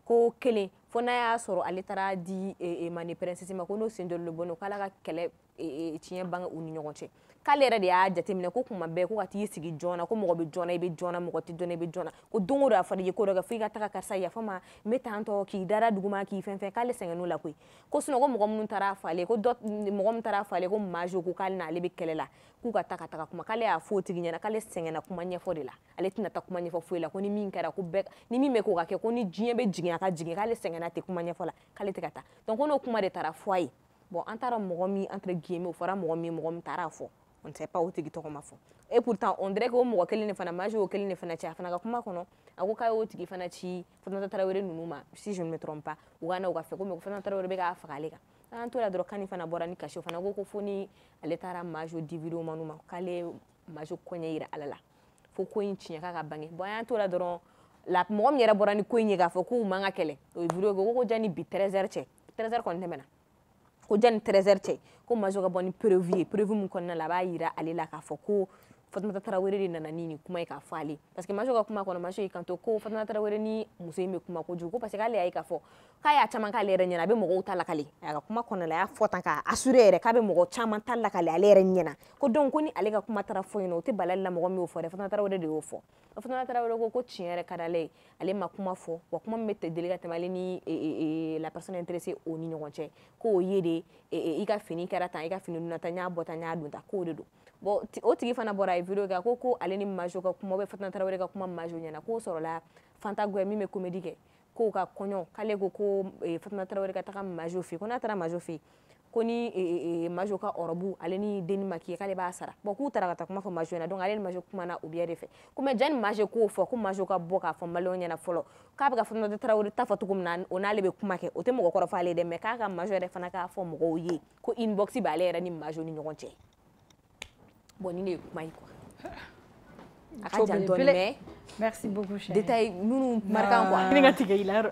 ko kelen fo n'a y'a sɔrɔ ale taara di Mane princesse ma ko n'o sen jɔlen don bɔnɔ k'ala ka kɛlɛ tiɲɛ bange u ni ɲɔgɔn cɛ k'ale yɛrɛ de y'a jateminɛ ko kuma bɛɛ ko ka t'i sigi joona ko mɔgɔ bɛ joona i bɛ joona mɔgɔ tɛ joona i bɛ joona ko don o don a fɔra i ye ko dɔ kɛ fo i ka taga karisa yafa n ma n bɛ tan tɔ k'i dara duguma k'i fɛn fɛn k'ale sɛgɛnn'o la koyi ko sinon ko mɔgɔ minnu taara fɔ ale ko mɔgɔ min taara fɔ ale ko majo ko k'ale n'ale bɛ kɛlɛ la k'u ka taga kuma k'ale y'a fɔ o tigi ɲɛna k'ale sɛgɛnna kuma ɲɛfɔ de la ale tɛna taa kuma ɲɛfɔ foyi la ko ni min kɛra ko bɛɛ ni min bɛ k'o ka kɛ ko ni diɲɛ bɛ jigin a ka jigin k'ale sɛgɛnna tɛ kuma ɲɛfɔ la k'ale tɛ ka taa donc ko n'o kuma de taara fɔ a ye bon an taara mɔgɔ min entre guillemets o fɔra mɔgɔ min taara fɔ on ne sait pas o tigi tɔgɔ ma fɔ et pourtant on dirait que o mɔgɔ kelen de fana majo o kelen de fana ci a fana ka kuma kɔnɔ a ko k'a y'o tigi fana ci Fatumata Traoré ninnu ma si je ne me trompe pas u ka na u ka fɛ ko mais Fatumata Traoré bɛ k'a faga ale kan an t'o la dɔrɔn Kani fana bɔra ni kasi o fana ko fo ni ale taara majo di vidéo manu ma k'ale majo kɔɲɛ yira ala la fo ko in tiɲɛ k'a ka bange bon an t'o la dɔrɔn mɔgɔ min yɛrɛ bɔra ni ko in ye k'a fɔ k'u man ka kɛlɛ o ye vidéo kɛ ko janni bi 13h cɛ 13h kɔni tɛmɛna ko janni 13h cɛ ko majo ka bɔ ni preuve ye preuve min kɔnɔna la a b'a yira ale la k'a fɔ ko Fatumata Traoré de nana ni nin kuma ye k'a fɔ ale parce que majo ka kuma kɔnɔ majo y'i kanto ko Fatumata Traoré ni muso in bɛ kuma kojugu ko parce que k'ale y'a ye k'a fɔ k'a y'a caman k'ale yɛrɛ ɲɛna a bɛ mɔgɔw ta lakale a ka kuma kɔnɔ la a y'a fɔ tan k'a assuré yɛrɛ k'a bɛ mɔgɔ caman ta lakale ale yɛrɛ ɲɛna ko donc ko ni ale ka kuma taara fɔ yen nɔ o tɛ balali la mɔgɔ min y'o fɔ dɛ Fatumata Traoré de y'o fɔ Fatumata Traoré ko tiɲɛ yɛrɛ ka d'ale ye ale ma kuma fɔ wa kuma min bɛ deli ka tɛmɛ ale ni la personne intéressée o ni ɲɔgɔn cɛ k'o ye de i ka fini kɛra tan i ka fini dunna tan n y'a bɔ tan n y'a don tan k'o de don bon o tigi fana bɔra a ye vidéo kɛ ko ale ni majo ka kuma bɛ Fatumata Traoré ka kuma majo ɲɛna k'o sɔrɔla Fanta Goya min bɛ comédie kɛ k'o ka kɔɲɔ k'ale ko Fatumata Traoré ka taga majo fɛ ko n'a taara majo fɛ ko ni majo ka ɔrɔbu ale ni deni maquillé k'ale b'a sara bon k'u taara ka taa kuma fɔ majo ɲɛna donc ale ni majo kumana o biɛ de fɛ ko mais janni majo k'o fɔ ko majo ka bɔ k'a fɔ maliyɛnw ɲɛna fɔlɔ k'a bɛ ka Fatumata Traoré ta fɔ cogo min na o n'ale bɛ kuma kɛ o tɛ mɔgɔ kɔrɔ fɔ ale ye dɛ mais k'a ka majo yɛrɛ fana k'a fɔ mɔgɔw ye ko inbox b'ale yɛrɛ ni majo ni ɲɔgɔn cɛ bon ni ne ye kuma ye quoi a ka jan dɔɔni mais merci beaucoup chérie détail minnu marquant quoi ne ka tigɛ i la yɔrɔ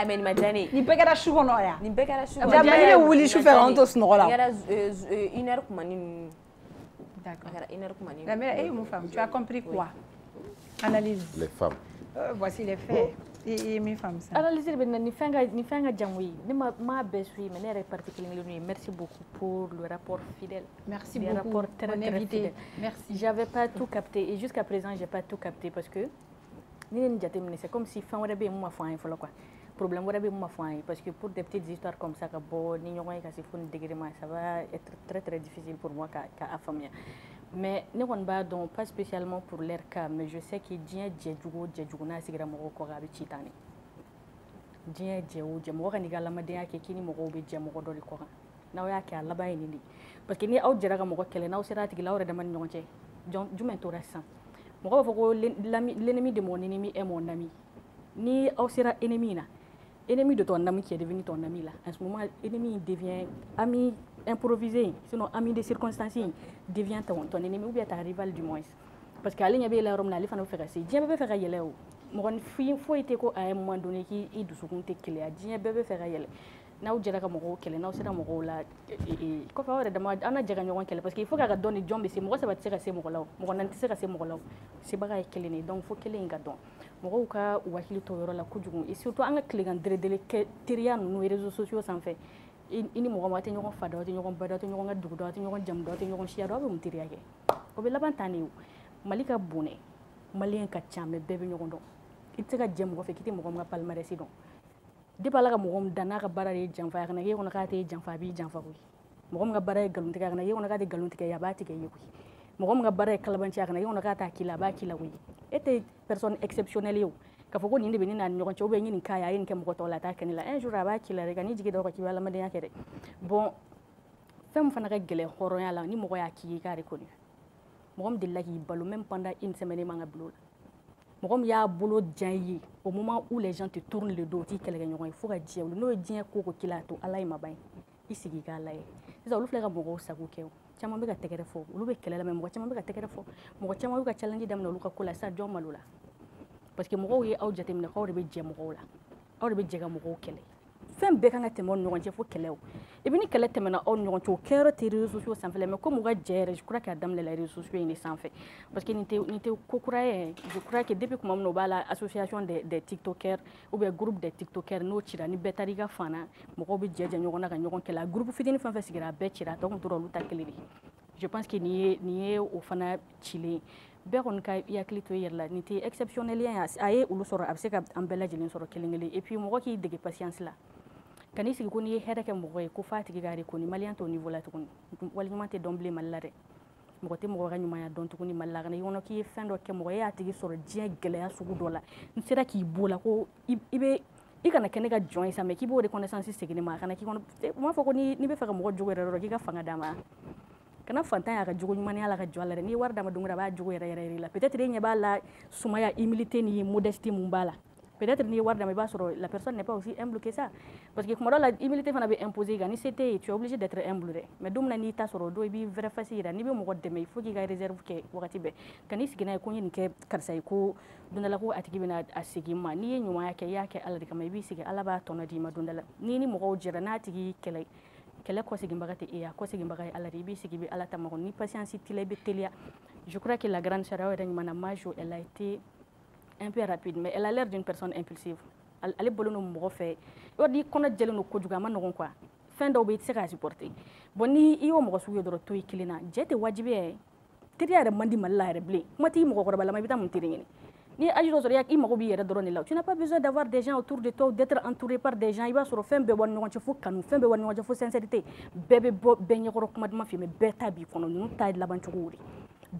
mais nin ma diya ne ye nin bɛɛ kɛra su kɔnɔ yan nin bɛɛ kɛra su kɔnɔ jamani ye wuli su fɛ an to sunɔgɔ la o kɛra 1h kumani ninnu d'accord a kɛra 1h kumani Lamine et mon femme tu as compris quoi analyse les femmes voici les faits et mes femmes ça analyse de bɛ na nin fɛn ka jan koyi ne ma bɛɛ suit mais ne yɛrɛ partie kelen kelen ye merci beaucoup pour le rapport fidèle merci beaucoup rapport très fidèle merci j'avais pas tout capté et jusqu'à présent j'ai pas tout capté parce que ni ne nin jateminɛ c'est comme si fɛn wɛrɛ bɛ yen mun ma fɔ an ye fɔlɔ quoi problème wɛrɛ bɛ mun ma fɔ an ye parce que pour des petites histoires comme ça ka bɔ ni ɲɔgɔn ye ka se fo nin degré ma ça va être très très difficile pour moi k'a faamuya mais ne kɔni b'a dɔn pas spécialement pour leur cas mais je sais que diɲɛ jɛjugu o jɛjugu n'a sigira mɔgɔw kɔ a bɛ ci tan de diɲɛ jɛ o jɛ mɔgɔ ka n'i ka adamadenya kɛ k'i ni mɔgɔw bɛ jɛ mɔgɔ dɔ de kɔ kan n'aw y'a kɛ a laban ye nin de parce que ni aw jɛra ka mɔgɔ kɛlɛ n'aw sera a tigi la aw yɛrɛ dama ni ɲɔgɔn cɛ jumɛn tora sisan mɔgɔ b'a fɔ ko l'ennemi de mon ennemi est mon ami ni aw sera ennemi na ennemi de ton ami qui est devenu ton ami là en ce moment ennemi devient ami improvisé sinon ami de circonstance devient ton ennemi ou bien ta rival du moins parce que ale ɲɛ b'e la yɔrɔ min na ale fana bɛ fɛ ka se diɲɛ bɛɛ bɛ fɛ ka yɛlɛ o mɔgɔninfin foyi tɛ ko à un moment donné k'i dusukun tɛ keleya diɲɛ bɛɛ bɛ fɛ ka yɛlɛ n'aw jɛra ka mɔgɔw kɛlɛ n'aw sera mɔgɔw la kɔfɛ aw yɛrɛ dama an na jɛ ka ɲɔgɔn kɛlɛ parce que il faut k'a ka dɔn ni jɔn bɛ se mɔgɔ saba tɛ se ka se mɔgɔ la o mɔgɔ naani tɛ se ka se mɔgɔ la o sebaga ye kelen de donc fo kelen in ka dɔn mɔgɔw ka u hakili to yɔrɔ la kojugu et surtout an ka tilegan dere kɛ teriya ninnu réseaux sociaux sanfɛ i ni mɔgɔ ma aw tɛ ɲɔgɔn fa dɔn aw tɛ ɲɔgɔn ba dɔn aw tɛ ɲɔgɔn ka dugu dɔn aw tɛ ɲɔgɔn jamu dɔn aw tɛ ɲɔgɔn siya dɔn aw bɛ mun teriya kɛ o bɛ laban tan de o Mali ka bon dɛ maliyɛn ka ca mais bɛɛ bɛ ɲɔgɔn dɔn i tɛ se ka jɛ mɔgɔ fɛ k'i tɛ mɔgɔ min ka palmarès dɔn depuis ala ka mɔgɔ min dan n'a ka baara de ye janfa ye a kana k'e kɔnɔ k'a tɛ janfa a b'i janfa koyi mɔgɔ min ka baara ye nkalon tigɛ a kana k'e kɔnɔ k'a tɛ nkalon tigɛ a b'a tigɛ i ye koyi mɔgɔ min ka baara ye kalabanci a kana k'e kɔnɔ k'a t'a k'i la a b'a k'i la koyi e tɛ personne exceptionnelle ye o k'a fɔ ko nin de bɛ ne n'a ni ɲɔgɔn cɛ ou bien n ye nin k'a ye a ye nin kɛ mɔgɔ tɔw la a t'a kɛ ne la un jour a b'a k'i la dɛ ka n'i jigi da o kan k'i bɛ adamadenya kɛ dɛ bon fɛn min fana ka gɛlɛn hɔrɔnya la ni mɔgɔ y'a k'i ye i k'a reconnu mɔgɔ min delila k'i balo même pendant une semaine e man ka bila o la mɔgɔ min y'a bolo jan i ye au moment où les gens te tournent le dos o t'i kɛlɛkɛɲɔgɔn ye fo ka diɲɛ wuli n'o ye diɲɛ ko ko k'i la a to ala ye ma ban ye i sigi i k'a lajɛ sisan olu filɛ ka mɔgɔw sago kɛ o caman bɛ ka tɛgɛrɛ fɔ olu bɛ kɛlɛ la mais mɔgɔ caman bɛ ka tɛgɛrɛ fɔ mɔgɔ caman bɛ ka challenge daminɛ olu ka ko la sisan jɔn malo la parce que mɔgɔw ye aw jateminɛ k'aw de bɛ jɛ mɔgɔw la aw de bɛ jɛ ka mɔgɔw kɛlɛ fɛn bɛɛ kan ka tɛmɛ aw ni ɲɔgɔn cɛ fo kɛlɛ o et puis ni kɛlɛ tɛmɛna aw ni ɲɔgɔn cɛ o kɛyɔrɔ tɛ réseaux sociaux sanfɛ mais comme u ka jɛ yɛrɛ je crois que a daminɛ la réseaux sociaux in de sanfɛ parce que nin tɛ ko kura ye je crois que depuis kuma min na u b'a la association des tiktokers ou bien groupe des tiktokers n'o cira ni bɛɛ taara i ka fan na mɔgɔw bɛ jɛ ɲɔgɔn na ka ɲɔgɔn kɛlɛ groupe fitinin fɛn fɛn sigira a bɛɛ cira a tɔ kun tora olu ta kelen de je pense que nin ye o fana cilen bɛɛ kɔni ka i hakili to i yɛrɛ la nin tɛ exceptionnel ye a ye olu sɔrɔ a bɛ se ka an bɛɛ lajɛlen sɔrɔ kelen kelen et puis mɔgɔ k'i dege patience la ka n'i sigi ko n'i ye hɛrɛ kɛ mɔgɔ ye ko f'a tigi k'a reconnu maliyɛn t'o niveau la tuguni waliɲuman tɛ dɔn bilen Mali la dɛ mɔgɔ tɛ mɔgɔ ka ɲumanya dɔn tuguni Mali la kana i kɔnɔ k'i ye fɛn dɔ kɛ mɔgɔ ye y'a tigi sɔrɔ diɲɛ gɛlɛya sugu dɔ la n sera k'i b'o la ko i kana kɛ ne ka jɔn ye sa mais k'i b'o reconnaissance segin ne ma a kana k'i kɔnɔ u m'a fɔ ko n'i bɛ fɛ ka mɔgɔ jogo yɛrɛ dɔn k'i ka fanga d'a ma kana fantan y'a ka jogo ɲumaniya la ka jɔ a la dɛ n'i ye wari d'a ma don o don a b'a jogo yɛrɛ yɛrɛ la peut-être e ɲɛ b'a la sumaya humilité ni modestie mun b'a la peut-être n'i ye wari d'a ma i b'a sɔrɔ la personne n'est pas aussi humble que ça parce que kuma dɔ la humilité fana bɛ imposer kan ni se t'e ye tu es obligé d'être humble dɛ mais don min na n'i ta sɔrɔ o don i b'i vraie face yira n'i bɛ mɔgɔ dɛmɛ il faut k'i ka réserve kɛ wagati bɛɛ ka n'i sigi n'a ye ko n ye nin kɛ karisa ye ko don dɔ la ko a tigi bɛna a segin ma n'i ye ɲumanya kɛ i y'a kɛ ala de kama i b'i sigi ala b'a tɔnɔ d'i ma don dɔ la n'i ni mɔgɔw jɛra n'a tigi kɛlɛ kɔseginbaga tɛ e ye a kɔseginbaga ye ala de i b'i sigi i bɛ ala ta makɔnɔ ni patience t'i la i bɛ teliya je crois que la grande sœur yɛrɛ ɲuman na Majo elle a été un peu rapide mais elle a l'air d'une personne impulsive ale bolo no mɔgɔ fɛ yɔrɔ n'i kɔnɔ jɛlen no kojugu a ma nɔgɔn quoi fɛn dɔw bɛ i tɛ se k'a supporter bon ni i y'o mɔgɔ sugu ye dɔrɔn to i kelen na jɛ tɛ wajibi ye teriya yɛrɛ man di Mali la yɛrɛ bilen kuma t'i mɔgɔkɔrɔba la i bɛ taa mun teri ɲini ni âge dɔ sɔrɔ i mago b'i yɛrɛ dɔrɔn de la tu n'as pas besoin d'avoir des gens autour de toi d'être entouré par des gens i b'a sɔrɔ fɛn bɛɛ bɔ ni ɲɔgɔn cɛ fo kanu fɛn bɛɛ bɔ ni ɲɔgɔn cɛ fo sincérité bɛɛ bɛ bɔ bɛɛ ɲɛkɔrɔ kuma duman f'i ye mais bɛɛ ta b'i kɔnɔ ninnu ta laban cogo de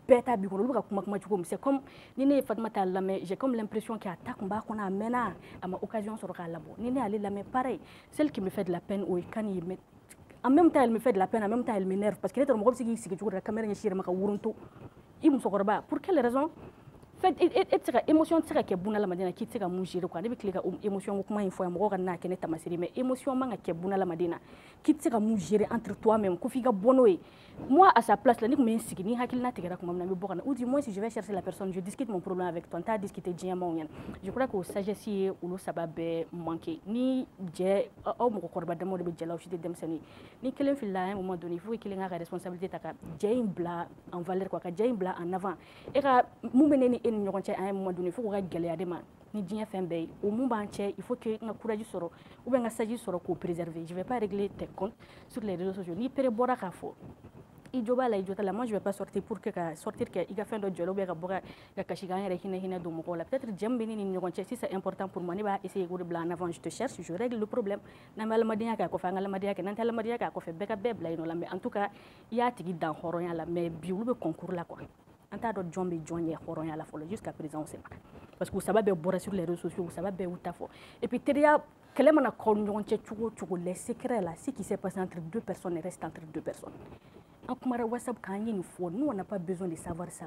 bɛɛ ta b'i kɔnɔ olu bɛ ka kuma cogo min c'est comme ni ne ye Fatumata lamɛn j'ai comme l'impression que a ta kun b'a kɔnɔ a mɛnna a ma occasion sɔrɔ k'a labɔ ni ne y'ale lamɛn pareil celle qui me fait de la peine o ye Kani ye mais en même temps elle me fait de la peine en même temps elle m'énerve parce que ne tɛ mɔgɔ bɛ se k'i sigi cogo dɔ la caméra ɲɛsin yɛrɛ ma ka wurunto i musokɔrɔba pour quelle raison fait e tɛ se ka émotion tɛ se ka kɛ bunadamaden na k'i tɛ se ka mun gérer quoi ne bɛ tile ka émotion ko kuma in fɔ yan mɔgɔw ka n'a kɛ ne tamasiri mais émotion man ka kɛ bunadamaden na k'i tɛ se ka mun gérer entre toi même ko f'i ka bɔ n'o ye moi à sa place la ni tun bɛ n sigi ni hakilina tigɛra tuma min na n bɛ bɔ ka na ou du moins si je vais chercher la personne je discute mon problème avec toi n t'a discuter diɲɛmaw ɲɛna je crois que o sagesse ye olu saba bɛɛ manqué ni jɛ aw mɔgɔkɔrɔba damaw de bɛ jɛ la aw si tɛ denmisɛnnin ye ni kelen filila à un moment donné il faut que kelen k'a ka responsabilité ta ka jɛ in bila en valeur quoi ka jɛ in bila en avant e ka mun bɛ ne ni e ni ɲɔgɔn cɛ à un moment donné il faut k'o ka gɛlɛya de ma ni diɲɛ fɛn bɛɛ ye o mun b'an cɛ il faut que n ka courage sɔrɔ ou bien n ka sagesse sɔrɔ k'o préserver je vais pas régler tes comptes sur les réseaux sociaux ni pere bɔra k'a fɔ i jo b'a la i jo t'a la moi je vais pas sortir pour que ka sortir kɛ i ka fɛn dɔ jɔlen ou bien ka bɔ ka kasi k'an yɛrɛ hinɛ don mɔgɔw la peut-être jɛm bɛ ne ni ɲɔgɔn cɛ si c'est important pour moi ne b'a essayer k'o de bila en avant je te cherche je règle le problème n'an bɛ adamadenya kɛ a kɔfɛ an ka adamadenya kɛ n'an tɛ adamadenya kɛ a kɔfɛ bɛɛ ka bɛɛ bila yen nɔ la mais en tout cas i y'a tigi dan hɔrɔnya la mais bi olu bɛ concours la quoi an t'a dɔn jɔn bɛ jɔn ɲɛ hɔrɔnya la fɔlɔ jusqu'à présent on sait pas parce que u saba bɛɛ bɔra sur les réseaux sociaux u saba bɛɛ y'u ta fɔ et puis teriya les secrets là, ce qui s'est passé entre deux personnes reste entre deux personnes. En kumara WhatsApp quand il y a une fois, nous on n'a pas besoin de savoir ça.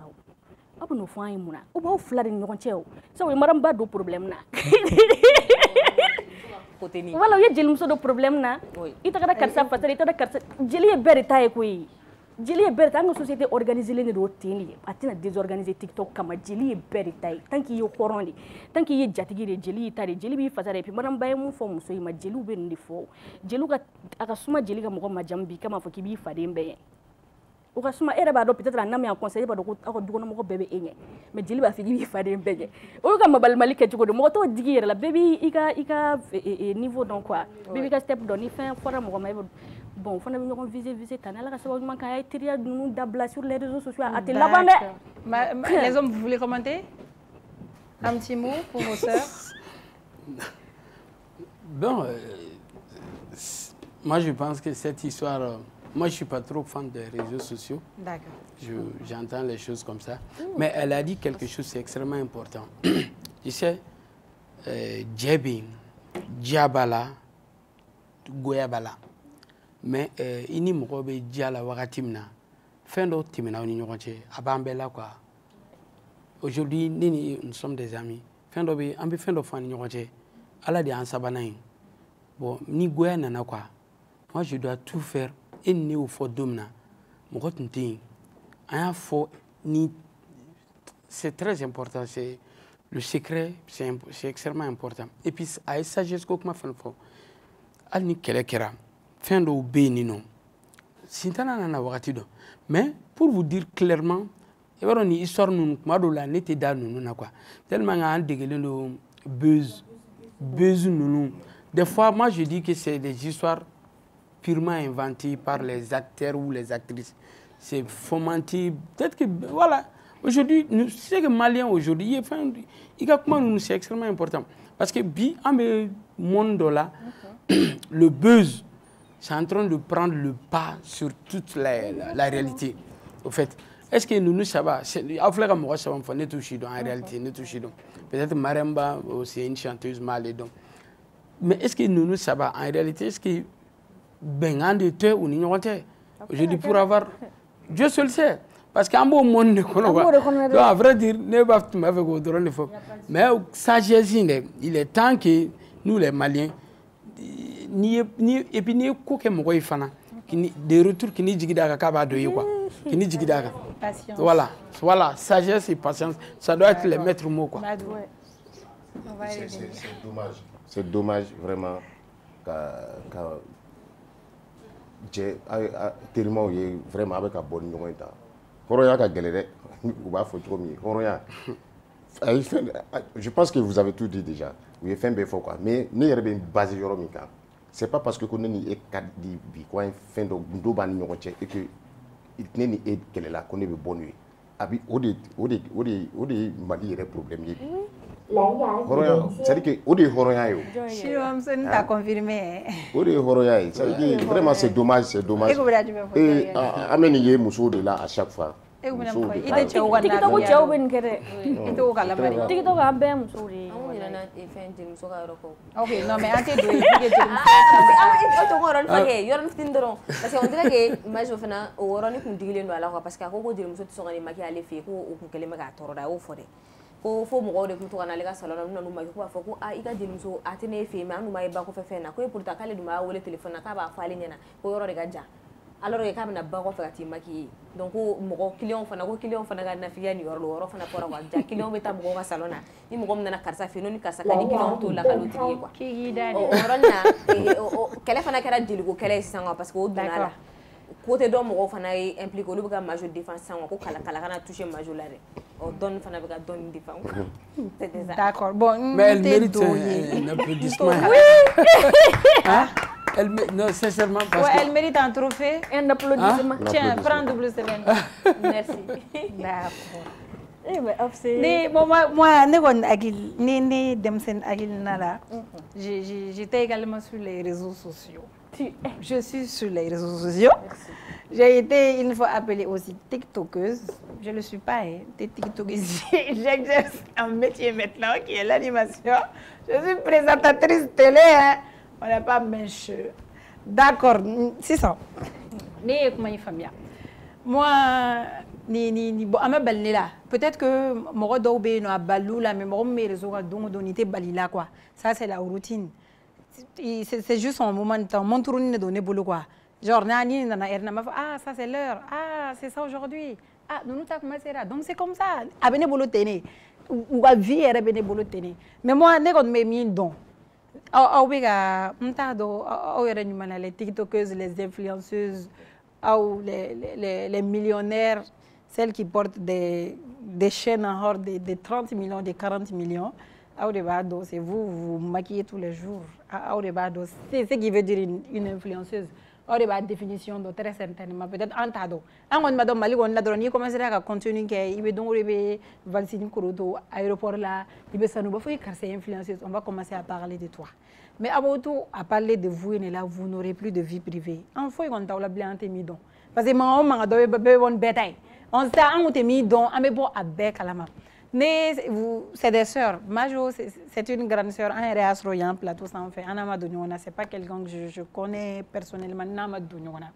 Abu no fanya muna. Oba o flare ni roncheo. So we maramba do problème na. Voilà, il y a des problèmes na. Il t'a regardé ça, il t'a regardé. Jeli est berta et quoi. Jeli est berta. Dans la société organisée, les routines, atteint désorganisé TikTok comme Jeli est berta. Tant qu'il y a courant, tant qu'il y a jatigi, Jeli est allé, Jeli est fasaré. Puis madame baye mon fond, so il m'a Jeli ou ben de faux. Jeli a suma Jeli comme moi majambi comme faut qu'il y fasse bien. O ka suma era ba do peut-être na me conseiller ba do ko dugono mo bébé enye mais jeli ba figi bi fade mbege o ka mabal malike tugo do mo to digi yere la bébé ika niveau donc quoi bébé ka step do ni fin fora mo ma bon fona bi ñoko viser tanala ka sababu man ka ay tiria nous dabla sur les réseaux sociaux à la bande. Les hommes, vous voulez commenter un petit mot pour vos sœurs? Bon, moi je pense que cette histoire moi, je ne suis pas trop fan des réseaux sociaux. D'accord. J'entends les choses comme ça. Mais elle a dit quelque chose, c'est extrêmement important. Tu sais, Djebin, Djabala, Goyabala. Mais il n'y a pas de Djala Wagatimna. Fin d'autre, Timina, on y a Abambela, quoi. Aujourd'hui, nous sommes des amis. Fin d'autre, on peut faire de fan, on y a Allah de Ansabanaï. Bon, ni Goyanana, quoi. Moi, je dois tout faire. Et ni au fond d'homme, c'est très important. C'est le secret, c'est extrêmement important. Et puis, à sagesse que ma femme fait, elle ni kelekera, fin de obéir non. Sintana na wakati do. Mais pour vous dire clairement, il y a une histoire nous, madola n'était dans nous na quoi. Tellement un dégueulé le buzz nous. Des fois, moi je dis que c'est des histoires purement inventé par les acteurs ou les actrices. C'est fomenté. Peut-être que, voilà, aujourd'hui, c'est que Malien aujourd'hui, c'est extrêmement important. Parce que, dans le monde là, le buzz, c'est en train de prendre le pas sur toute la réalité. Au fait, est-ce que nous savons, en réalité, peut-être Maremba, c'est une chanteuse malade. Mais est-ce que nous savons, en réalité, est-ce que ben de te ou n'ignorante. Je dis pour avoir, Dieu seul sait, parce qu'en bon monde ne connaît pas. Donc à vrai dire, ne pas tout m'avec au drone de faux. Mais sagesse, il est temps que nous les Maliens, et puis ni coquet mogoy fana, des retours qui ni jigida kaba de quoi, qui ni jigida. Voilà, sagesse et patience, ça doit être les maîtres mots quoi. C'est dommage. C'est dommage vraiment tellement vraiment avec un bon nom. Je pense que vous avez tout dit déjà. Vous avez fait un peu fort quoi. Mais nous avons une base de c'est pas parce que nous avons une fin de et que il n'est qu'elle est là qu'on est bon nuit. Abi ode mali problème c'est-à-dire que ode horoya yo t'as confirmé ode horoya c'est-à-dire vraiment c'est dommage et amenier muso de là à chaque fois Ok, non mais antes de parce qu'on dirait que moi je fais na oroni kun digile no ala parce que ko dire muso tsonga ni maki ale fe ko ku kele maka toroda o fode ko fo mo de kun to kana le ka salon no no maki ko fa ko a ika dire muso atene fe ma anu mai ba ko fe na ko pourtant kale duma wole téléphone na ka ba fali nyana ko yoro de gaja alors que quand on a pas fait ti maki donc mo client fana ga na fiya ni yoro fana pora wa ja client beta mo ga salona ni mo na karsa fe no ni karsa ka ni client to la ka lo tri quoi ki dani orona kele fana kera diligo kele sanga parce que o donala côté do mo fana implique lu ga major défense sanga ko kala kana toucher major la de o don fana be ga don défense c'est ça d'accord bon mais elle mérite un applaudissement hein. Non, sincèrement, parce que... Elle mérite un trophée. Un applaudissement. Tiens, prends double semaine. Merci. D'accord. Moi, j'étais également sur les réseaux sociaux. Je suis sur les réseaux sociaux. J'ai été une fois appelée aussi tiktokeuse. Je ne le suis pas, hein. T'es tiktokeuse. J'exerce un métier maintenant qui est l'animation. Je suis présentatrice télé, hein. On n'est pas mécheux. D'accord, c'est ça. Mais comment il fait bien? Moi, peut-être que mon dobe no balou là, mais mon réseau donité balila quoi. Ça c'est la routine. C'est juste un moment de temps. Mon tour ne donne boulot quoi. Genre nani nana erna ma ah ça c'est l'heure. Ah c'est ça aujourd'hui. Ah nous nous commencé là. Donc c'est comme ça. Abene boulot tene. Ou à vie era bene boulot tene. Mais moi ne kon me min don. Les tiktokeuses, les influenceuses, les millionnaires, celles qui portent des chaînes en or de 30 millions, de 40 millions. C'est vous, vous maquillez tous les jours. C'est ce qui veut dire une influenceuse. La définition de très certainement peut-être en tado. On madame Mali on a donné commencer à continuer il veut donc rêver valsine kuroto aéroport là il veut ça nous faut car c'est influenceuse on va commencer à parler de toi. Mais avant tout à parler de vous et là vous n'aurez plus de vie privée. En faut on t'a la blante midon. Parce que moi on m'a donné bébé on bétail. On sait on te midon mais bon à bec à la main. C'est des sœurs. Majo, c'est une grande sœur. Un réas royant plateau sans fait. Un amadounyona, c'est pas quelqu'un que je connais personnellement. Namadounyona.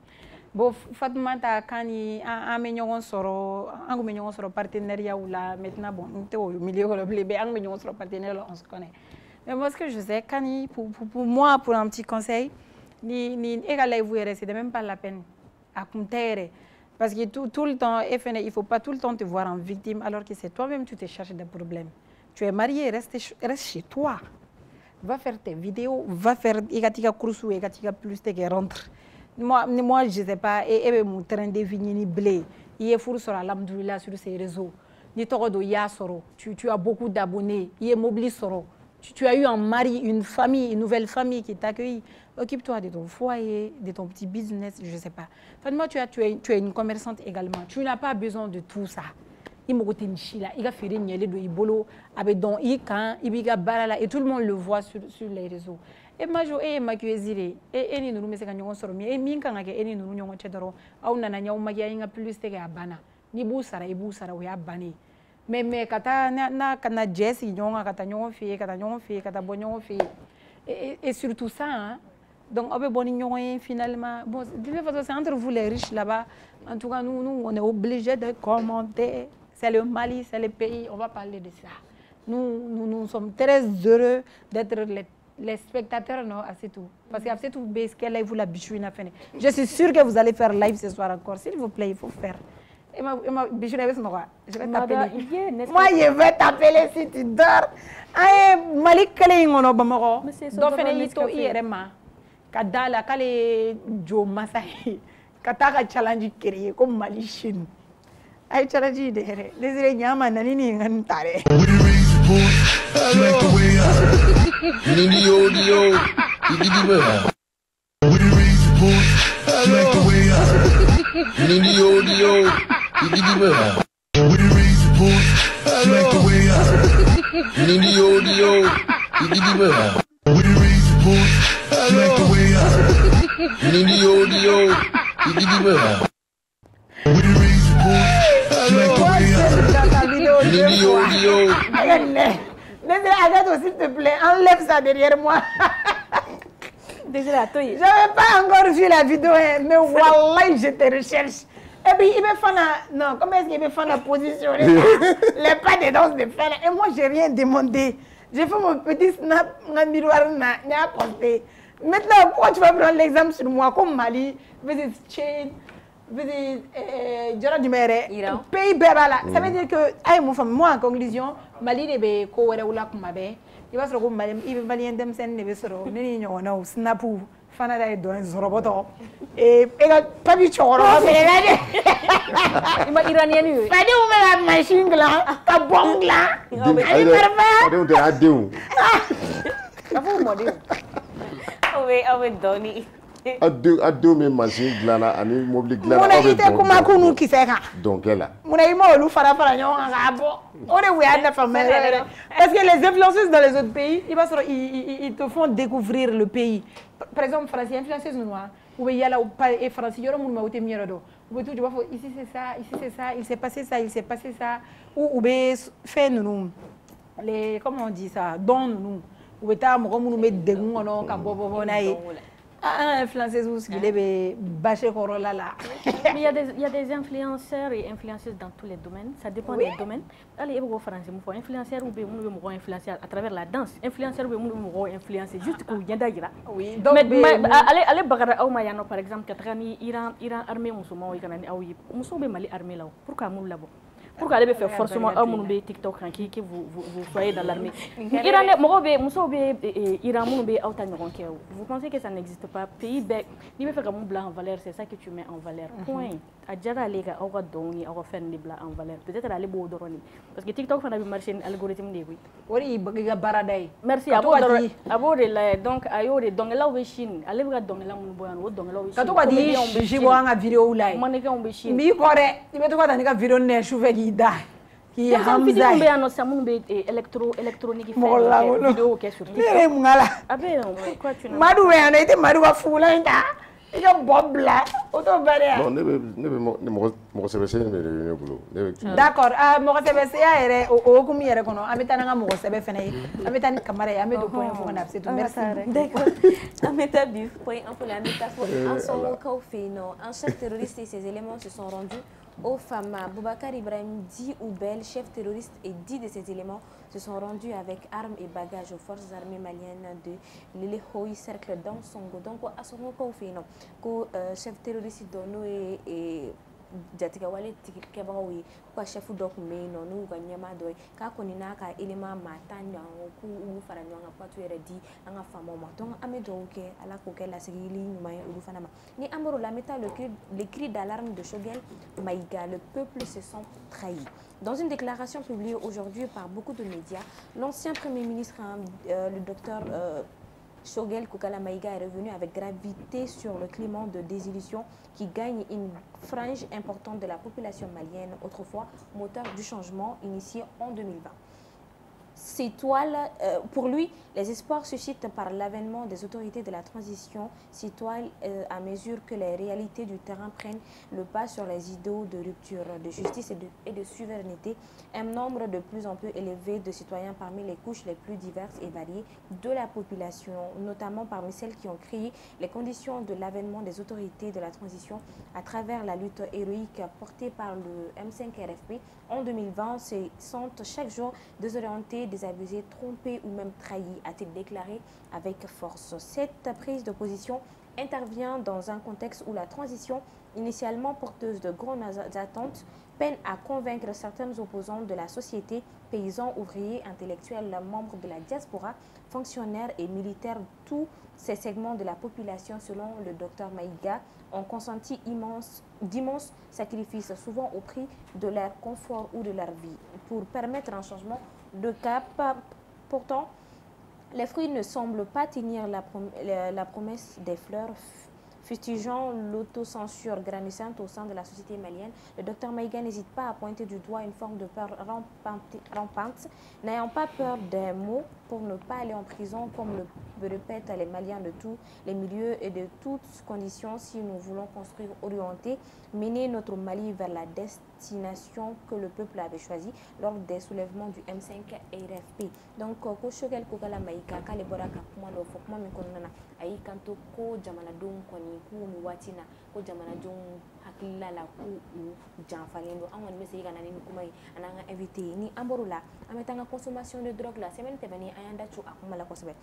Bon, Fatma ta kani un mignon soro, un mignon soro partenariat ou là maintenant bon, on est au milieu de l'obligé, un mignon soro partenaire, on se connaît. Mais moi ce que je sais, kani pour moi pour un petit conseil, ni égal vous c'est même pas la peine à compter. Parce que tout le temps, il ne faut pas tout le temps te voir en victime alors que c'est toi-même qui te cherches des problèmes. Tu es marié, reste chez toi. Va faire tes vidéos, va faire Egatika Koursou, Egatika Plus, tu rentres. Moi, je ne sais pas, et mon train de vignes ni blé. Il est fou sur l'Alhamdoulilah sur ces réseaux. Ni toro ya soro. Tu as beaucoup d'abonnés. Il est mobile soro. Tu as eu un mari, une famille, une nouvelle famille qui t'accueille. Occupe-toi de ton foyer, de ton petit business, je ne sais pas. Finalement, tu es une commerçante également. Tu n'as pas besoin de tout ça. Et tout le monde le voit sur les réseaux. Et moi, je ma cuisine. Et nous nous mettons sur et minka et nous nous chedoro. Au nana nya umagia inga plus tege abana. Ni busara ou ya bani. Mais kata na kana Jesse nyonga kata nyonga fille kata bonyon fille. Et surtout ça, hein. Donc, finalement, bon, de toute façon, c'est entre vous les riches là-bas. En tout cas, nous, on est obligés de commenter. C'est le Mali, c'est le pays, on va parler de ça. Nous sommes très heureux d'être les spectateurs, non, à tout. Parce qu'à tout, vous la bichouine à finir. Je suis sûre que vous allez faire live ce soir encore. S'il vous plaît, il faut faire. Et ma bichouine, je vais t'appeler. Moi, je vais t'appeler si tu dors. Mali, quel est mon obamoro? Kadala kale jo masai kataka challenge créé comme Mali Chine ay challenge de here les nyama na nini ngantare nini yo igidi ba nini yo igidi ba nini yo igidi ba s'il te plaît, enlève ça derrière moi. Je n'avais pas encore vu la vidéo, mais wallah, je te recherche. Et puis, il me fait non, comment est-ce qu'il me fait la position les pas de danse de fer. Et moi, je n'ai rien demandé. J'ai fait mon petit snap, un miroir, n'a posté. Maintenant, pourquoi tu vas prendre l'exemple sur moi comme Mali, visit Tchad, visit Djara du Mère, pays Bébala. Ça veut dire que, moi en conclusion, Mali ne peut pas ou la kumabe. Il va se retrouver Mali, il va Mali indem sen ne veut se retrouver. Ni on snapu, fanada est dans un robot. Et pas du choro. Il m'a iranien eu. Pas de où la machine là, ta bombe là. Elle est parfaite. Ça vous me dit. Awe doni. Ado me machine glana ani mobile glana. Mona ite kuma kunu kiseka. Donc là. Mona imo olu fara nyon ngabo. On est où à la famille. Parce que les influenceuses dans les autres pays, ils te font découvrir le pays. Par exemple, France, influenceuse noire. ou bien il y a là et français yoro mun ma wote mi yoro do ou bien tout tu vas faire ici c'est ça il s'est passé ça ou bien fait nous les comment on dit ça don nous ou bien ta mo mun me degun ono ka bobo na yi influenceuses aussi qui les bâcher Corolla là. Mais il y a des influenceurs et influenceuses dans tous les domaines. Ça dépend des domaines. Allez, il faut français, il faut influenceur ou bien influencer à travers la danse. Influenceur ou bien influencer juste pour y aller. Oui. Donc allez bagara au Mayano par exemple, katrani Iran armée musulman ou kanani awi musulman Mali armée là. Pourquoi nous là-bas? Pourquoi aller faire forcément un monde TikTok que vous soyez dans l'armée? Vous pensez que ça n'existe pas? Pays bec, il veut faire un blanc en valeur, c'est ça que tu mets en valeur. Point. Adjara les gars, on va donner, on va faire des blancs en valeur. Peut-être aller beau doroni. Parce que TikTok fait un marché algorithme des oui. Oui, il baradai. Merci à vous de là. Donc ayo de donc là où Chine, allez voir donc là on boit un donc là où. Quand on va dire, je vois un vidéo là. Manéka on Chine. Mi correct. Il met quoi dans une vidéo ne chauffeur qui Hamza be ano samun be électronique vidéo qui est sur TikTok. Nere mungala. Abe quoi tu n'as. Madu we ana ite madu wa fulanda. Il y a Bob là, auto barrière. Non, ne CBC me réunir boulot. D'accord, mon CBC est au comme hier qu'on a ametana mon CBC fenei. Ametani camara ya medo point fo na c'est tout. Merci. D'accord. Ameta bif point un peu la métaphore. En son cas fait non, un chef terroriste et ses éléments se sont rendus aux femmes. Boubacar Ibrahim, dit Oubel, chef terroriste, et 10 de ses éléments se sont rendus avec armes et bagages aux forces armées maliennes de l'Elehoï Cercle dans Songo. Donc, à son cas, chef terroriste dono et jatika wale tikeba wi kwa chef dok me no nu ga nyama do ka konina ka elema matanya ku u fara nyanga patu eredi anga famo ma donc amedo ke ala ko ke la sigili nyuma u fana ma ni amoro la meta le cri d'alarme de Choguel Maïga, le peuple se sent trahi. Dans une déclaration publiée aujourd'hui par beaucoup de médias, l'ancien premier ministre le docteur Choguel Koukala Maïga est revenu avec gravité sur le climat de désillusion qui gagne une frange importante de la population malienne, autrefois moteur du changement initié en 2020. Ces toiles, pour lui, les espoirs suscitent par l'avènement des autorités de la transition citoyenne à mesure que les réalités du terrain prennent le pas sur les idéaux de rupture, de justice et de souveraineté. Un nombre de plus en plus élevé de citoyens parmi les couches les plus diverses et variées de la population, notamment parmi celles qui ont créé les conditions de l'avènement des autorités de la transition à travers la lutte héroïque portée par le M5-RFP en 2020, se sentent chaque jour désorientés, désabusés, trompés ou même trahis, a-t-il déclaré avec force. Cette prise de position intervient dans un contexte où la transition, initialement porteuse de grandes attentes, peine à convaincre certains opposants de la société, paysans, ouvriers, intellectuels, membres de la diaspora, fonctionnaires et militaires. Tous ces segments de la population, selon le docteur Maïga, ont consenti d'immenses sacrifices, souvent au prix de leur confort ou de leur vie, pour permettre un changement de cap. Pourtant, les fruits ne semblent pas tenir la promesse des fleurs. Fustigeant l'autocensure grandissante au sein de la société malienne, le docteur Maïga n'hésite pas à pointer du doigt une forme de peur rampante, n'ayant pas peur des mots pour ne pas aller en prison, comme le répètent les Maliens de tous les milieux et de toutes conditions, si nous voulons construire, orienter, mener notre Mali vers la destination que le peuple avait choisie lors des soulèvements du M5 RFP. Donc, Choguel Koukala Maïga, Kalebora Kapuma, le Fokma Mekonana, Aïe Kanto, Ko Jamana Dong Koni, Ku Muwatina, Ko Jamana Dong Hakila la Ku Janfalendo, Anwan Messega Nani Kumai, Ananga invité, ni Amborula, Ametanga consommation de drogue la semaine Tebani, Ayanda Chou Akumala Kosebe.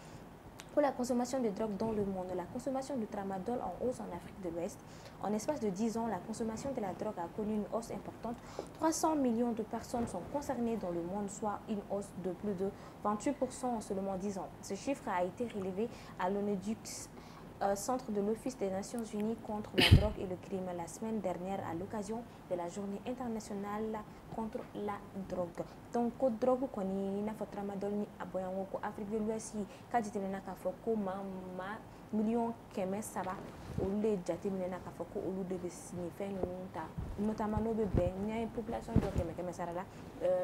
Pour la consommation de drogue dans le monde, la consommation de tramadol en hausse en Afrique de l'Ouest. En espace de 10 ans, la consommation de la drogue a connu une hausse importante. 300 millions de personnes sont concernées dans le monde, soit une hausse de plus de 28% en seulement 10 ans. Ce chiffre a été relevé à l'ONUDUX, centre de l'Office des Nations Unies contre la drogue et le crime, la semaine dernière à l'occasion de la journée internationale contre la drogue. Donc, drogue koni na tramadol ni aboyango ko Afrique de l'Ouest kajitelena ka foko mama millions kɛmɛ saba olu de jateminɛna k'a fɔ ko olu de bɛ nin fɛn ninnu ta notamment n'o bɛ bɛn n'i ye population jɔ kɛmɛ sara la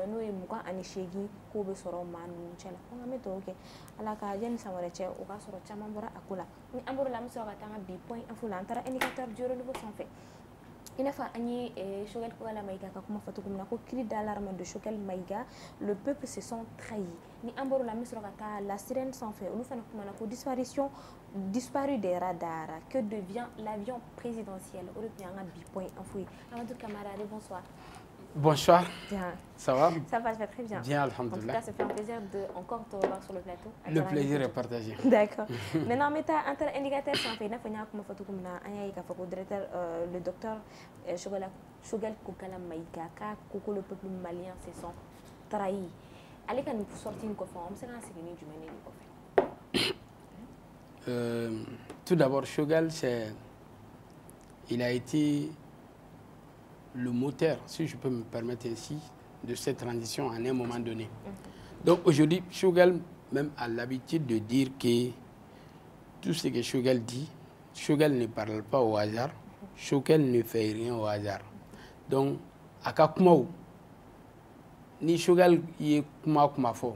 n'o ye 28 k'o bɛ sɔrɔ maa ninnu cɛ la ko an bɛ dugawu kɛ ala ka yanni san wɛrɛ cɛ o ka sɔrɔ caman bɔra a ko la ni an bɔra la an bɛ sɔrɔ ka taa an ka bi point info la an taara indicateur du renouveau sanfɛ il n'a pas ani Choguel Kogala Maïga comme Fatoumna ko cri d'alarme de Choguel Maïga le peuple se sent trahi ni amboro la misra kata la sirène sans fait nous fana kuma ko disparition disparu des radars que devient l'avion présidentiel au lieu d'un bi point info Amadou Camara bonsoir. Bonsoir. Bien. Ça va? Ça va, je vais très bien. Bien, alhamdoulilah. En tout cas, ça fait un plaisir de encore te revoir sur le plateau. Le plaisir est partagé. D'accord. Maintenant, meta inter-indicateur sans fait, le docteur Choguel Kogala Maïga, Koko le peuple malien se sent trahi. Allez, quand nous sortons une conférence, c'est un signe du tout d'abord, Choguel, il a été le moteur, si je peux me permettre ainsi, de cette transition à un moment donné. Donc aujourd'hui, Choguel même a l'habitude de dire que tout ce que Choguel dit, Choguel ne parle pas au hasard, Choguel ne fait rien au hasard. Donc, à Kakumau, ni Choguel y est kuma fo,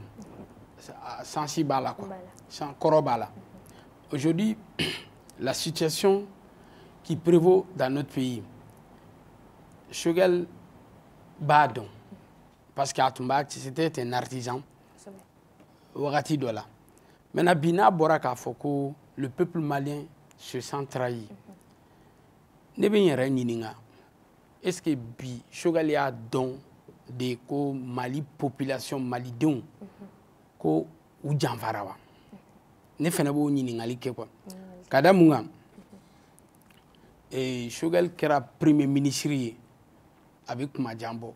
sans si bala quoi, sans korobala. Aujourd'hui, la situation qui prévaut dans notre pays, Choguel Badon, parce qu'Atumba, c'était un artisan. Wakati Dola. Maintenant, Bina Boraka Foko, le peuple malien se sent trahi. Est-ce que Bi Choguel a don de ko Mali population malidon ko Ujanvarawa? Ne fenebo Niningali Kekwa. Kadamunga, et Choguel Kera premier ministre avec Majambo.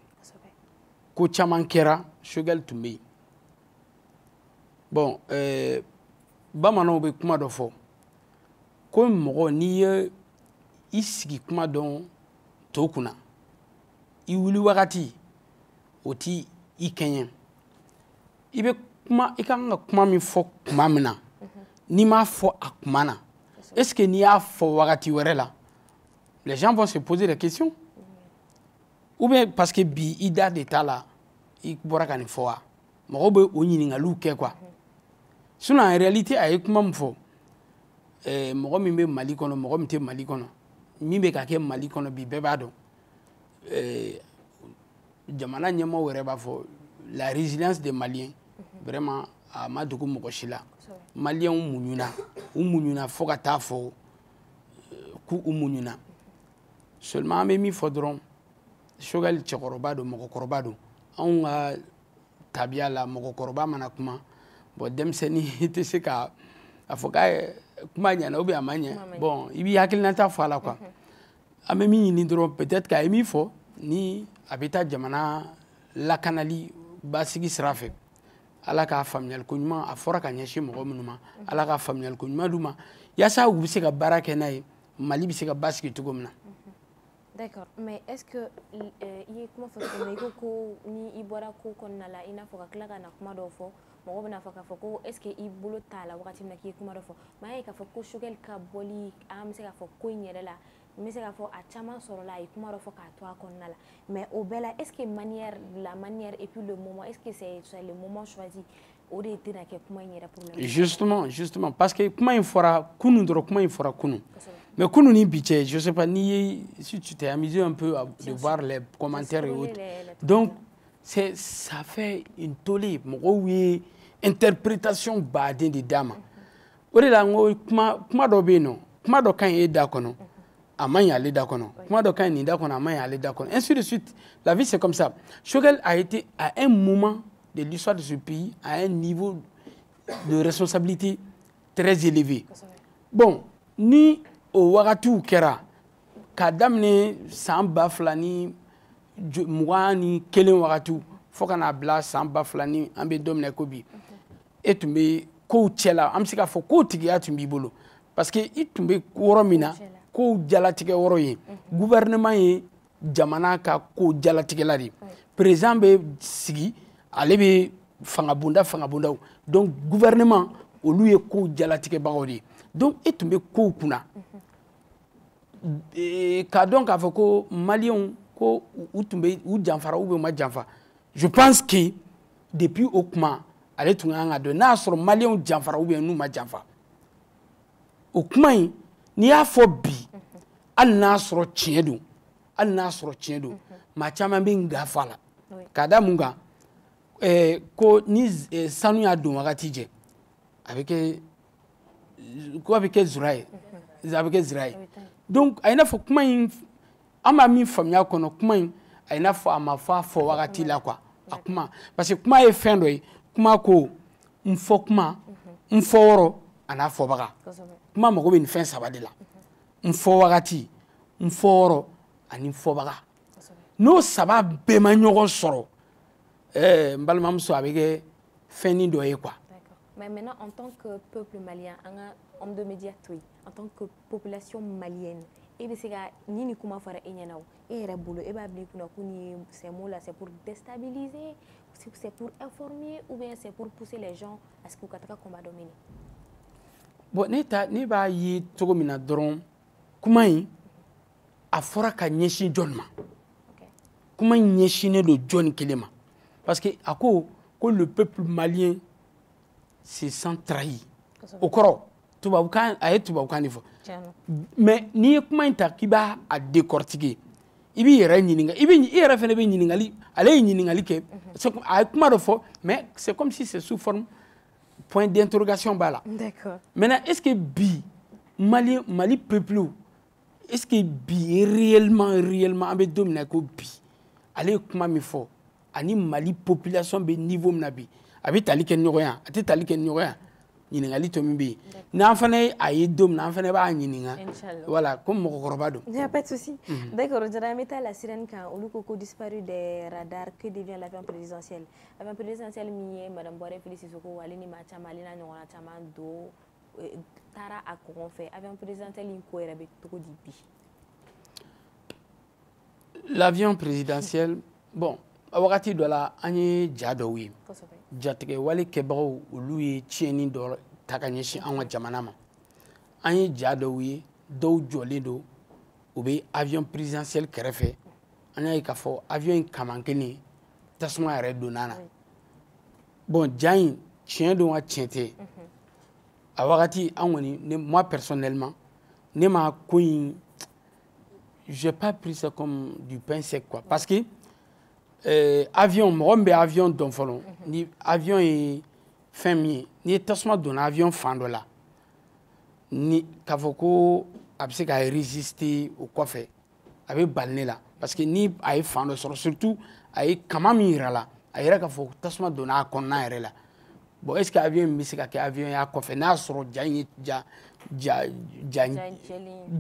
Ko chaman kera Choguel Tumbe. Bon, bamano be kuma do fo. Ko mogo ni isigi kuma don tokuna. I wuli wakati oti I kenyen. Ibe kuma ikanga kuma mi fo kuma mina. Ni ma fo akumana. Est-ce que ni a fo wakati werela? Les gens vont se poser des questions. Ou bien parce que bi ida d'état là, il bora kan foa. Mo be o nyini ngalu ke quoi. Sinon en réalité ay kuma mfo mo mi be Mali kono mo mi te Mali kono. Mi be ka ke Mali kono bi be bado. Jamana nyama were ba fo la résilience des Maliens vraiment a madugo mo ko shila. Malien umunyuna fo ka ta fo ku umunyuna. Seulement mais mi faudront Choguel Tchekorobado, Mokokorobado, on a tabia la Mokokoroba manakuma, bon, demseni, tu sais qu'à Foka, Kumania, Nobi Amania, bon, il y a quelqu'un qui a fait là quoi. A même ni peut-être qu'à émis fo, ni habitat Jamana, la canali, Basigi Srafe, à la ca familial Kunuma, à Fora Kanyashi Mokomunuma, à la ca familial Kunuma Duma, Yasa ou Bisseka Barakenaï, Mali Bisseka Baski Tugomna. D'accord, mais est-ce que il comment faut que ni ibora ko konnala ina foka klaka na kuma do fo mo na foka foko est-ce que ibolo tala wakati na ki kuma do fo mai ka foko Choguel ka boli am se ka foko nyerela mais se ka fo a chama soro la kuma do foka to konnala mais au bela est-ce que la manière et puis le moment est-ce que c'est le moment choisi au de tina ke kuma nyera pour le justement parce que kuma il fera kunu dro kuma il fera kunu. Mais quand on est je ne sais pas ni si tu t'es amusé un peu de voir les commentaires et autres. Donc, ça fait une tollée. Une interprétation badin de dames. Ore la ngo kuma do be no. Kuma do kan e da kono. Amanya le da kono. Kuma do kan ni da kono amanya le da kono. Ainsi de suite. La vie c'est comme ça. Choguel a été à un moment de l'histoire de ce pays à un niveau de responsabilité très élevé. Bon, ni au Wagatu Kera, Kadamne, Samba Flani, Mouani, Kelen Wagatu, Fokana Bla, Samba Flani, Ambe Domne Kobi. Et tu me Kouchela, Amsika Foko Tigia to Bibolo. Parce que it to me Koromina, Ko Jalatike Oroye, gouvernement ye, Jamanaka, Ko Jalatikelari. Président Sigi, Alebe Fangabunda. Donc, gouvernement, au lieu Ko Jalatike Barodi. donc et tun bɛ kow kunna k'a dɔn k'a fɔ ko maliyɛnw ko u tun bɛ u janfara ou bien u ma janfa je pense que depuis o kuma ale tun kan ka dɔn n'a y'a sɔrɔ maliyɛnw janfara ou bien n'u ma janfa o kuma in n'i y'a fɔ bi hali n'a sɔrɔ tiɲɛ don hali n'a sɔrɔ tiɲɛ don maa caman bɛ nga fɔ a la k'a da mun kan ko ni sanu y'a don wagati jɛ a bɛ kɛ ko a bɛ kɛ zura ye a bɛ kɛ zira ye donc a ye n'a fɔ kuma in an b'a min faamuya kɔnɔ kuma in a ye n'a fɔ a ma fɔ a fɔ wagati la quoi a kuma parce que kuma ye fɛn dɔ ye kuma ko n fɔ kuma n fɔ yɔrɔ a n'a fɔbaga kuma mago bɛ nin fɛn saba de la n fɔ wagati n fɔ yɔrɔ ani n fɔbaga n'o saba bɛɛ ma ɲɔgɔn sɔrɔ n balimamuso a bɛ kɛ fɛnnin dɔ ye quoi. Mais maintenant, en tant que peuple malien, en homme de médias, en tant que population malienne, ces mots-là, c'est pour déstabiliser, c'est pour informer ou bien c'est pour pousser les gens à ce que le combat domine. Bon, ne b'a ye cogo min na dɔrɔn kuma in a fɔra ka ɲɛsin jɔn ma kuma in ɲɛsinnen don jɔn kelen ma parce que a ko le peuple malien se sent trahi o kɔrɔ tubabukan a ye tubabukan de fɔ mais n'i ye kuma in ta k'i b'a décortiquer i b'i yɛrɛ ɲininka i yɛrɛ fɛnɛ bɛ ɲininkali ale ye ɲininkali kɛ a ye kuma dɔ fɔ mais c'est comme si c'est sous forme point d'interrogation b'a la. D'accord. Maintenant, est-ce que Mali peuple, est-ce que réellement, en be dominer ko bi, allez kuma mi fo, ani Mali population be niveau mnabi, abi tali ken nyoya, ati tali ken nyoya, ɲininkali to min be n'an fana a ye dom n'an fana b'a ɲininka voilà comme mɔgɔkɔrɔba don. Il n'y a pas de souci. D'accord, Djarameta la sirène quand Oluko disparu des radars, que devient l'avion présidentiel? L'avion présidentiel mi madame Boré Félix Sissoko wali ni macha malina nyona chama do tara a ko fait avion présidentiel in ko erabe to di bi. L'avion présidentiel bon a wakati dɔ la an ye ja dɔw ye jatigɛ wale kɛbagaw olu ye tiɲɛni dɔ ta ka ɲɛsin an ka jamana ma an ye ja dɔw ye dɔw jɔlen don u bɛ avion présidentiel kɛrɛfɛ an y'a ye k'a fɔ avion in kaman kelen tasuma yɛrɛ donna na bon ja in tiɲɛ don ka tiɲɛ tɛ a wagati an kɔni moi personnellement ne ma ko in j'ai pas pris ça comme du pain sec quoi parce que avion mɔgɔ min bɛ avion dɔn fɔlɔ ni avion ye fɛn min ye n'i ye tasuma donna avion fan dɔ la ni k'a fɔ ko a bɛ se ka résister o kɔfɛ a bɛ bali ne la parce que ni a ye fan dɔ sɔrɔ surtout a ye kama min yira la a yɛrɛ k'a fɔ tasuma donna a kɔnɔna yɛrɛ la bon est ce que avion in bɛ se ka kɛ avion y'a kɔfɛ n'a sɔrɔ ja in ye ja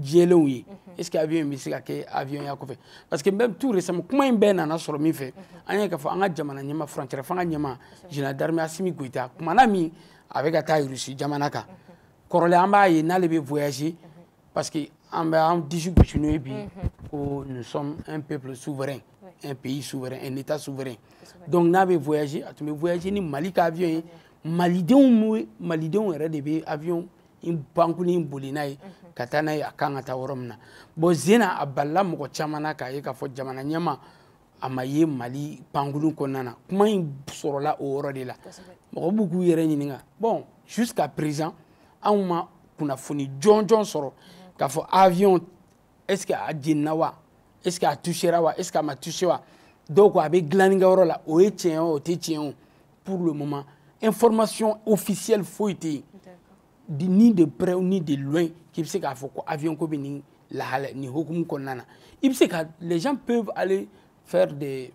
jɛlenw ye est ce que avion in bɛ se ka kɛ avion y'a kɔfɛ parce que même tout récemment kuma in bɛɛ nana sɔrɔ min fɛ an ye k'a fɔ an ka jamana ɲɛma frontière fanga ɲɛma général d'armée Assimi Goïta kumana min a bɛ ka taa Russie jamana kan kɔrɔlen an b'a ye n'ale bɛ voyager parce que an bɛ an disi gosi n'o ye bi ko nous sommes un peuple souverain un pays souverain un état souverain donc n'a bɛ voyager a tun bɛ voyager ni Mali ka avion ye malidenw yɛrɛ de bɛ avion in pankuli in boli n'a ye ka taa n'a ye a kan ka taa yɔrɔ min na bon zena a balila mɔgɔ caman na k'a ye k'a fɔ jamana ɲɛma a ma ye Mali pankulu kɔnɔna na kuma in sɔrɔla o yɔrɔ de la mɔgɔ b'u k'u yɛrɛ ɲininka bon jusqu'à présent anw ma kunnafoni jɔnjɔn sɔrɔ k'a fɔ avion est ce que a jenina wa est ce que a touchera wa est ce que a ma touché wa dɔw ko a bɛ dilanni kɛ yɔrɔ la o ye tiɲɛ o tɛ tiɲɛ o pour le moment information officielle foyi tɛ yen ni de près ni de loin k'i bɛ se k'a fɔ ko avion ko bɛ nin lahala nin hokumu kɔnɔna na i bɛ se ka les gens peuvent aller faire des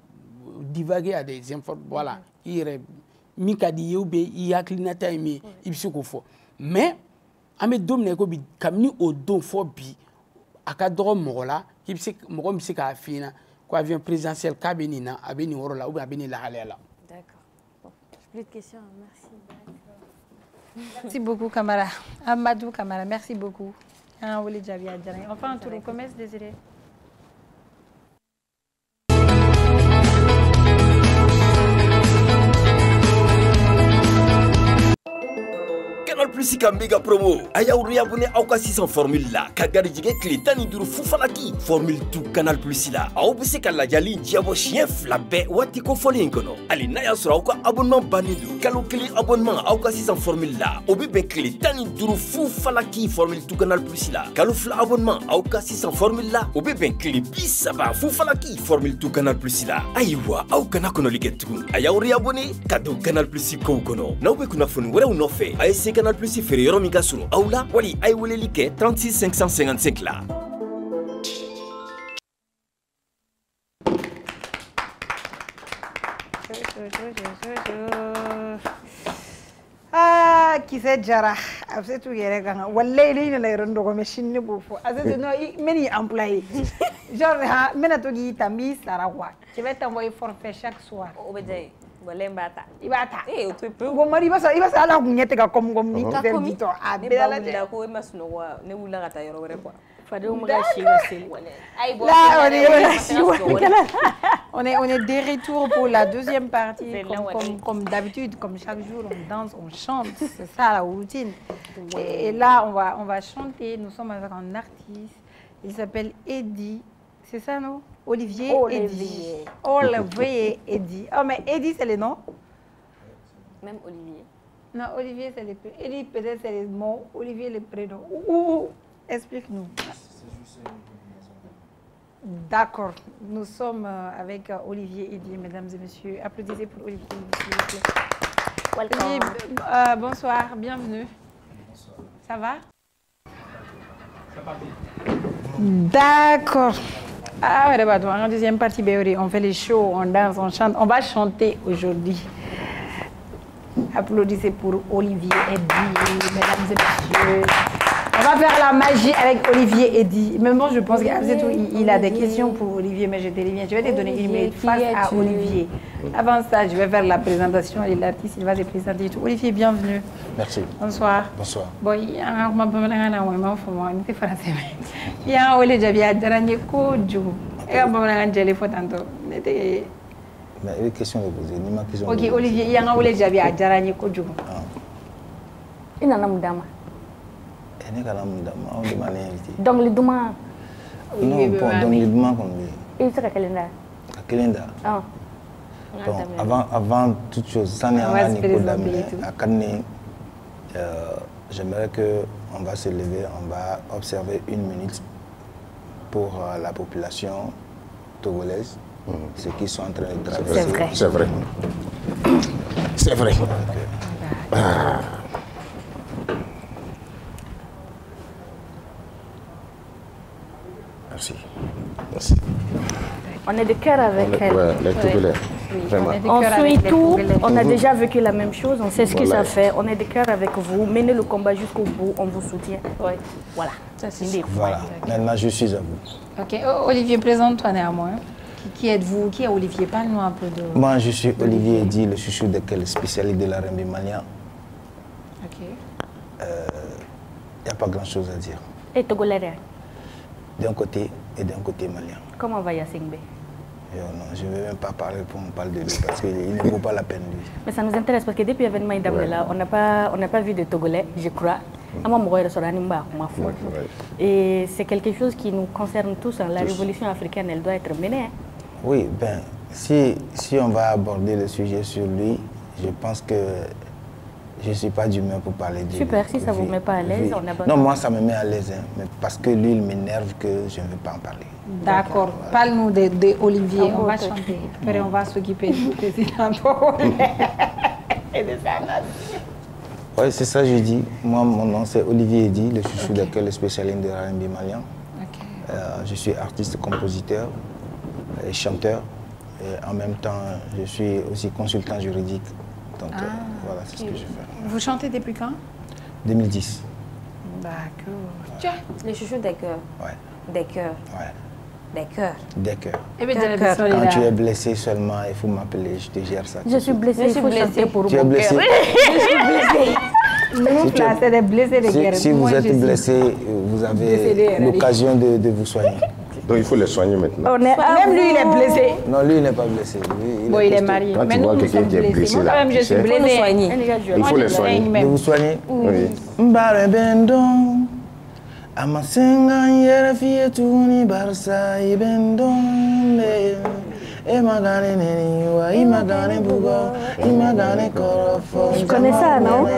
divaguer à des informations voilà i yɛrɛ min ka di i ye ou bien i hakilinata ye min ye i bɛ se k'o fɔ mais an bɛ don min na ko bi kabini o don fɔ bi a ka dɔgɔ mɔgɔ la k'i bɛ se mɔgɔ min bɛ se k'a f'i ɲɛna ko avion présidentiel k'a bɛ nin na a bɛ nin yɔrɔ la ou bien a bɛ nin lahalaya la. D'accord. Bon, plus de questions. Merci. Merci beaucoup, Kamara. Amadou Kamara, merci beaucoup. Enfin, un tour au commerce, Désiré. Canal Plus Plus ka méga promo a y'aw réabonné aw ka sisan formule la ka garijigɛ tile 15 fufalaki formule tout Canal Plus la aw bɛ se ka lajali diɲɛbɔ siɲɛ 2 bɛɛ waati kofɔlen kɔnɔ hali n'a y'a sɔrɔ aw ka abonnement bannen don kalo 1 abonnement aw ka sisan formule la o bɛ bɛn tile 15 fufalaki formule tout Canal Plus la kalo 2 abonnement aw ka sisan formule la o bɛ bɛn tile 30 fufalaki formule tout Canal Plus la ayiwa aw kana kɔnɔli kɛ tugun a y'aw réabonné ka don Canal Plus kow kɔnɔ n'aw bɛ kunnafoni wɛrɛw nɔfɛ a ye se Canal Plus feere yɔrɔ min ka surun aw la wali a ye weleli kɛ 36 555 la. Ah, qui c'est Jara? C'est tout hier quand. Wallahi il est là rondo comme chine bouffo. C'est non, many employés. Genre, mena to gi tambi sarawa. Tu vas t'envoyer forfait chaque soir. Obédé. Bolembata. Ibata. Eh, tu peux. Bon mari basa ibasa ala kunyete ka kom ni dito. Ah, bela la ko masno wa ne wula gata yoro wore quoi. On est de retour pour la deuxième partie. Comme d'habitude, comme chaque jour, on danse, on chante. C'est ça la routine. Et là, on va chanter. Nous sommes avec un artiste. Il s'appelle Eddie. C'est ça, non? Olivier Eddie. Olivier Eddie. Oh, mais Eddie, c'est le nom? Même Olivier. Non, Olivier, c'est le prénom. Eddie, peut-être, c'est le mot. Olivier, le prénom. Explique-nous. D'accord. Nous sommes avec Olivier Eddie, mesdames et messieurs. Applaudissez pour Olivier Eddie, s'il vous plaît. Olivier, bonsoir, bienvenue. Bonsoir. Ça va? D'accord. Ah ouais, d'abord, en deuxième partie, on fait les shows, on danse, on chante. On va chanter aujourd'hui. Applaudissez pour Olivier Eddie, mesdames et messieurs. On va faire la magie avec Olivier Eddie. Mais moi, je pense qu'il a des questions pour Olivier, mais je te reviens. Je vais te donner une minute face à Olivier. Avant ça, je vais faire la présentation et l'artiste, il va se présenter. Olivier, bienvenue. Merci. Bonsoir. Bonsoir. Bon, il y a un français. Il y a un Olé Jabia, dernier coup, du et un moment où j'ai les photos. Mais une question de poser, ni ma question. Ok, Olivier, il y a un Olé Jabia, dernier coup, du il y a un dama. Donc les demain. Non, bon, donc les demain comme il sera calendar. Calendar. Ah. Bon, avant toute chose, ça n'est pas Nico Damé. À Canet, j'aimerais que on va se lever, on va observer 1 minute pour la population togolaise, ce qu'ils sont en train de traverser. C'est vrai. C'est vrai. Ah. Merci. Merci. On est de cœur avec elle. Ouais, les Togolais. Vraiment. On suit tout, on a déjà vécu la même chose, on sait ce que ça fait. On est de cœur avec vous, menez le combat jusqu'au bout, on vous soutient. Ouais. Voilà. Voilà. Maintenant, je suis à vous. Ok. Olivier, présente-toi néanmoins. Qui êtes-vous? Qui est Olivier? Parle-nous un peu de... Moi, je suis Olivier Eddie, le chouchou de quel spécialiste de la R&B malien. Ok. Il n'y a pas grand-chose à dire. Et Togolais? D'un côté et d'un côté malien. Comment va Yassingbe? Non, je ne vais même pas parler pour me parler de lui parce qu'il ne vaut pas la peine lui. Mais ça nous intéresse parce que depuis l'événement Indamela, on n'a pas vu de Togolais, je crois. Et c'est quelque chose qui nous concerne tous. La révolution africaine, elle doit être menée. Oui, ben, si on va aborder le sujet sur lui, je pense que je ne suis pas d'humeur pour parler de lui. Super, si ça ne vous met pas à l'aise, on a... Non, moi ça me met à l'aise, hein, mais parce que lui, il m'énerve que je ne veux pas en parler. D'accord. Voilà. Parle-nous de Olivier, on va chanter. Après, on va s'occuper du président et de sa nation. Oui, c'est ça que je dis. Moi, mon nom, c'est Olivier Eddie, le chouchou de spécialiste de R&B malien. Je suis artiste, compositeur et chanteur. Et en même temps, je suis aussi consultant juridique. Donc voilà, c'est ce que je fais. Vous chantez depuis quand? 2010. D'accord. Tiens, les chouchous des cœurs. Ouais. Des cœurs. Ouais. Des cœurs. Des cœurs. Quand tu es blessé seulement, il faut m'appeler, je te gère ça. Je suis blessée, il faut chanter pour tu es blessé. Je suis blessée. Nous, là, c'est des blessés de guerre. Si vous êtes blessé, vous avez l'occasion de vous soigner. Donc il faut les soigner maintenant. Même lui, il est blessé. Non, lui, il n'est pas blessé. Lui, il est marié. Quand tu vois quelqu'un qui est blessé, là, je suis blessé. Il faut les soigner. De vous soigner? Oui. Amasenga yerafiye tuni barsa ibendonde emagane neni wa imagane bugo imagane korofo. Je connais ça, non? Oui,